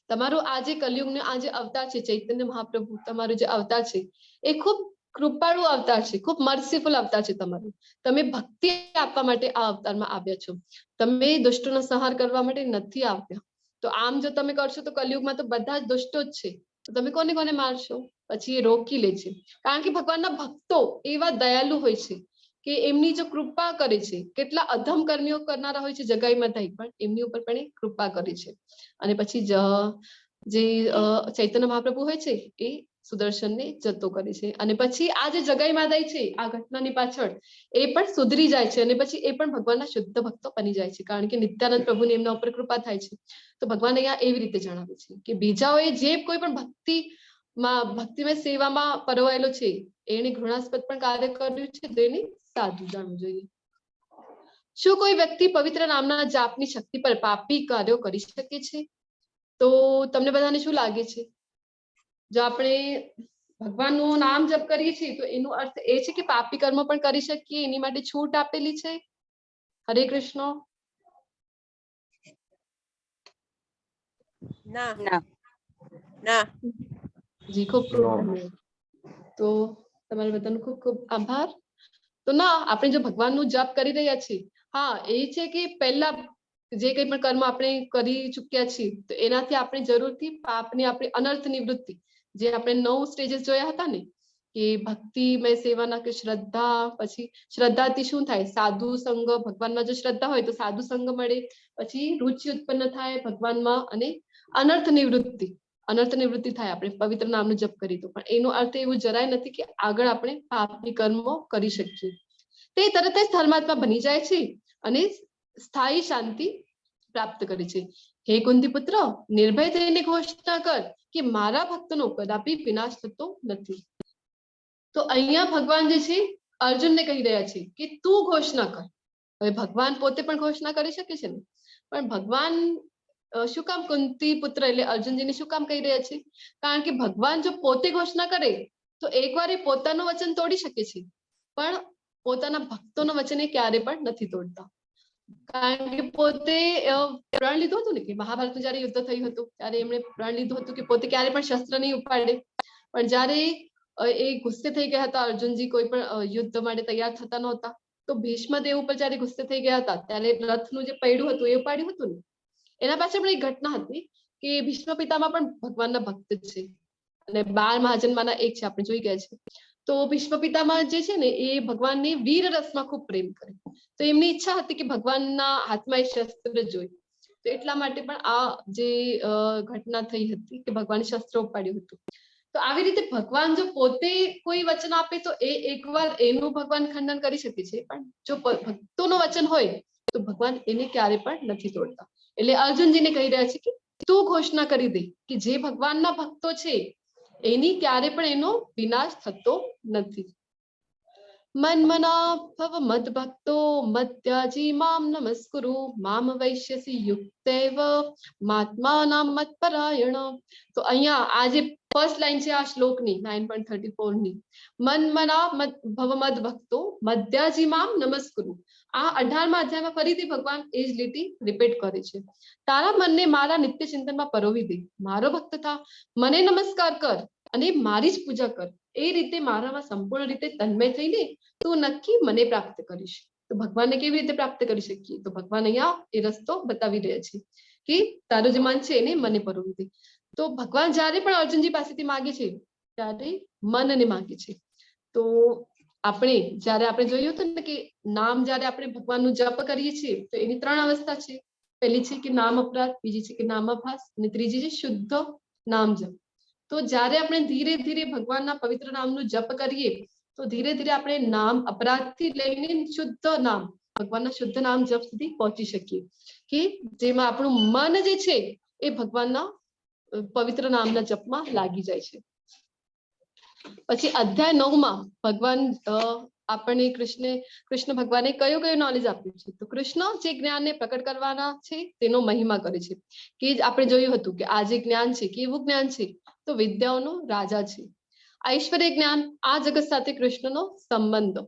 તમારું આ જે કલયુગનો આ જે અવતાર છે, ચૈતન્ય મહાપ્રભુ તમારો જે અવતાર છે એ ખૂબ કૃપાળુ અવતાર છે, ખૂબ મર્સીફુલ અવતાર છે તમારું. તમે ભક્તિ આપવા માટે આ અવતારમાં આવ્યા છો, તમે દુષ્ટોનો સંહાર કરવા માટે નથી આવ્યા. તો આમ જો તમે કરશો તો કલયુગમાં તો બધા જ દુષ્ટો જ છે, તો તમે કોને કોને મારશો? પછી એ રોકી લે છે, કારણ કે ભગવાનના ભક્તો એવા દયાલુ હોય છે કે એમની જો કૃપા કરે છે, કેટલા અધમ કર્મીઓ કરનારા હોય છે જગાઈમાં થઈ, પણ એમની ઉપર પણ એ કૃપા કરે છે. અને પછી જે ચૈતન્ય મહાપ્રભુ હોય છે એ સુદર્શનને જતો કરે છે, અને પછી આ જે જગાઈ માદાઈ છે આ ઘટનાની પાછળ એ પણ સુધરી જાય છે, અને પછી એ પણ ભગવાનના શુદ્ધ ભક્તો બની જાય છે, કારણ કે નિત્યાનંદ પ્રભુની એમના ઉપર કૃપા થાય છે. તો ભગવાન અહીંયા એવી રીતે જણાવે છે કે બીજાઓએ જે કોઈ પણ ભક્તિમય સેવામાં પરોવાયેલો છે એને ઘૃણાસ્પદ પણ કાર્ય કર્યું છે, તો એને સાધું જાણવું જોઈએ. શું કોઈ વ્યક્તિ પવિત્ર નામના જાપની શક્તિ પર પાપી કાર્યો કરી શકે છે? તો તમને બધાને શું લાગે છે? જો આપણે ભગવાનનું નામ જપ કરીએ છીએ તો એનો અર્થ એ છે કે પાપી કર્મ પણ કરી શકીએ, એની માટે છૂટ આપેલી છે? હરે કૃષ્ણ. ના ના. ના. જી ખૂબ ખૂબ No. ધન્યવાદ. તો તમારા બધાનો ખૂબ ખૂબ આભાર. તો ના, આપણે જો ભગવાનનું જપ કરી રહ્યા છીએ, હા એ છે કે પહેલા જે કંઈ પણ કર્મ આપણે કરી ચૂક્યા છીએ તો એનાથી આપણે જરૂરથી પાપની આપણી અનર્થ નિવૃત્તિ, જે આપણે 9 સ્ટેજીસ જોયા હતા ને, કે ભક્તિમય સેવાના, કે શ્રદ્ધા, પછી શ્રદ્ધાથી શું થાય? સાધુ સંગ, ભગવાનમાં જો શ્રદ્ધા હોય તો સાધુ સંગ મળે, પછી રુચિ ઉત્પન્ન થાય ભગવાનમાં, અને અનર્થ નિવૃત્તિ થાય આપણે પવિત્ર નામનું જપ કરી તો. પણ એનો અર્થ એવું જરાય નથી કે આગળ આપણે પાપની કર્મો કરી શકીએ. તે તરત જ ધર્માત્મા બની જાય છે અને સ્થાયી શાંતિ પ્રાપ્ત કરે છે. હે કુંતી પુત્ર, નિર્ભય થઈને ઘોષણા કર કે મારા ભક્તનો કદાપી વિનાશ થતો નથી. તો અહીંયા ભગવાન જે છે અર્જુનને કહી રહ્યા છે કે તું ઘોષણા કર. હવે ભગવાન પોતે પણ ઘોષણા કરી શકે છે ને, પણ ભગવાન શું કામ કુંતી પુત્ર એટલે અર્જુનજીને શું કામ કહી રહ્યા છે? કારણ કે ભગવાન જો પોતે ઘોષણા કરે તો એકવાર એ પોતાનું વચન તોડી શકે છે, પણ પોતાના ભક્તોનું વચન એ ક્યારે પણ નથી તોડતા. કારણ કે પોતે પ્રણ લીધું હતું ને, કે મહાભારતનું જયારે યુદ્ધ થયું હતું ત્યારે એમણે પ્રણ લીધું હતું કે પોતે ક્યારે પણ શસ્ત્ર નહીં ઉપાડે. પણ જયારે એ ગુસ્સે થઈ ગયા હતા અર્જુનજી, કોઈ પણ યુદ્ધ માટે તૈયાર થતા નહોતા, તો ભીષ્મદેવ ઉપર જયારે ગુસ્સે થઈ ગયા હતા ત્યારે રથનું જે પૈડું હતું એ ઉપાડ્યું હતું ને. એના પાછળ પણ એક ઘટના હતી કે ભીષ્મ પિતામાં પણ ભગવાનના ભક્ત છે અને 12 મહાજનમાંના એક છે, આપણે જોઈ ગયા છે. તો ભીષ્મ પિતામાં જે છે ને એ ભગવાનની વીર રસમાં ખૂબ પ્રેમ કરે, તો એમની ઈચ્છા હતી કે ભગવાનના હાથમાં એ શસ્ત્ર જોઈ. તો એટલા માટે પણ આ જે ઘટના થઈ હતી કે ભગવાન શસ્ત્ર ઉપાડ્યું હતું. તો આવી રીતે ભગવાન જો પોતે કોઈ વચન આપે તો એ એકવાર એનું ભગવાન ખંડન કરી શકે છે, પણ જો ભક્તોનું વચન હોય તો ભગવાન એને ક્યારે પણ નથી તોડતા. એટલે અર્જુનજીને કહી રહ્યા છે કે તું ઘોષણા કરી દે કે જે ભગવાનના ભક્તો છે એની ક્યારે પણ એનો વિનાશ થતો નથી. મન્મના ભવ મદ ભક્તો મદ્યાજી મામ નમસ્કુરુ મામ વૈશ્યસી યુક્તૈવ મહાત્માનામ મત્પરાયણ. તો અહીંયા આ જે ફર્સ્ટ લાઈન છે આ શ્લોકની 9.34 ની, મન્મના ભવ મદ ભક્તો મદ્યાજી મામ નમસ્કુરુ. આ 18મા અધ્યાયમાં ફરીથી ભગવાન એ જ લીટી રિપીટ કરે છે. તારા મનને મારા નિત્ય ચિંતનમાં પરોવી દે, મારો ભક્ત થા, મને નમસ્કાર કર અને મારી જ પૂજા કર. એ રીતે મારામાં સંપૂર્ણ રીતે તન્મય થઈને તું નક્કી મને પ્રાપ્ત કરીશ. તો ભગવાનને કેવી રીતે પ્રાપ્ત કરી શકીએ? તો ભગવાન અહીંયા એ રસ્તો બતાવી રહ્યા છે કે તારું જે મન છે એને મને પરોવી દે. તો ભગવાન જ્યારે પણ અર્જુનજી પાસેથી માંગે છે ત્યારે મનને માંગે છે. તો જયારે આપણે જોયું હતું ને કે નામ જયારે આપણે ભગવાનનું જપ કરીએ છીએ તો એની 3 અવસ્થા છે. પહેલી છે કે નામ અપરાધ, બીજી છે કે નામાભાસ, અને ત્રીજી છે શુદ્ધ નામ જપ. તો જ્યારે આપણે ધીરે ધીરે ભગવાનના પવિત્ર નામનું જપ કરીએ તો ધીરે ધીરે આપણે નામ અપરાધથી લઈને શુદ્ધ નામ, ભગવાનના શુદ્ધ નામ જપ સુધી પહોંચી શકીએ, કે જેમાં આપણું મન જે છે એ ભગવાનના પવિત્ર નામના જપમાં લાગી જાય છે. પછી અધ્યાય 9માં ભગવાન આપણને કૃષ્ણ ભગવાને કયું નોલેજ આપ્યું છે? તો કૃષ્ણ જે જ્ઞાનને પ્રકટ કરવાના છે તેનો મહિમા કરે છે. કે આપણે જોયું હતું કે આ જે જ્ઞાન છે કેવું જ્ઞાન છે? તો વિદ્યાઓનો રાજા છે. ઐશ્વર્ય જ્ઞાન, આ જગત સાથે કૃષ્ણનો સંબંધ.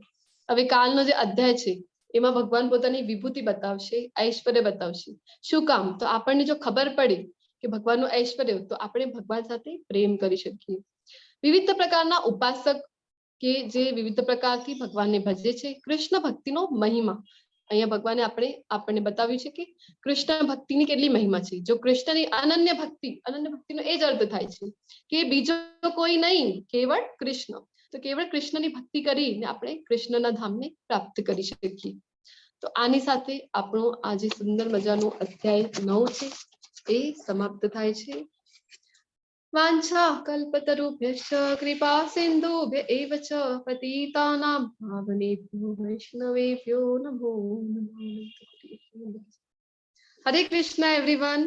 હવે કાલનો જે અધ્યાય છે એમાં ભગવાન પોતાની વિભૂતિ બતાવશે, ઐશ્વર્ય બતાવશે. શું કામ? તો આપણને જો ખબર પડે કે ભગવાનનું ઐશ્વર્ય, તો આપણે ભગવાન સાથે પ્રેમ કરી શકીએ. વિવિધ પ્રકારના ઉપાસક કે જે વિવિધ પ્રકારથી ભગવાનને ભજે છે. કૃષ્ણ ભક્તિનો મહિમા અહીંયા ભગવાને આપણને બતાવ્યું છે કે કૃષ્ણ ભક્તિની કેટલી મહિમા છે. જો કૃષ્ણની અનન્ય ભક્તિનો એ જ અર્થ થાય છે કે બીજો કોઈ નહીં, કેવળ કૃષ્ણ. તો કેવળ કૃષ્ણની ભક્તિ કરીને આપણે કૃષ્ણના ધામને પ્રાપ્ત કરી શકીએ. તો આની સાથે આપણો આજે સુંદર મજાનો અધ્યાય 9 છે એ સમાપ્ત થાય છે. વાંછા કલ્પતરુભ્યશ્ચ કૃપા સિંધુભ્ય એવ ચ પતિતાનાં પાવનેભ્યો વૈષ્ણવેભ્યો નમો નમઃ. હરે કૃષ્ણ એવરીવન.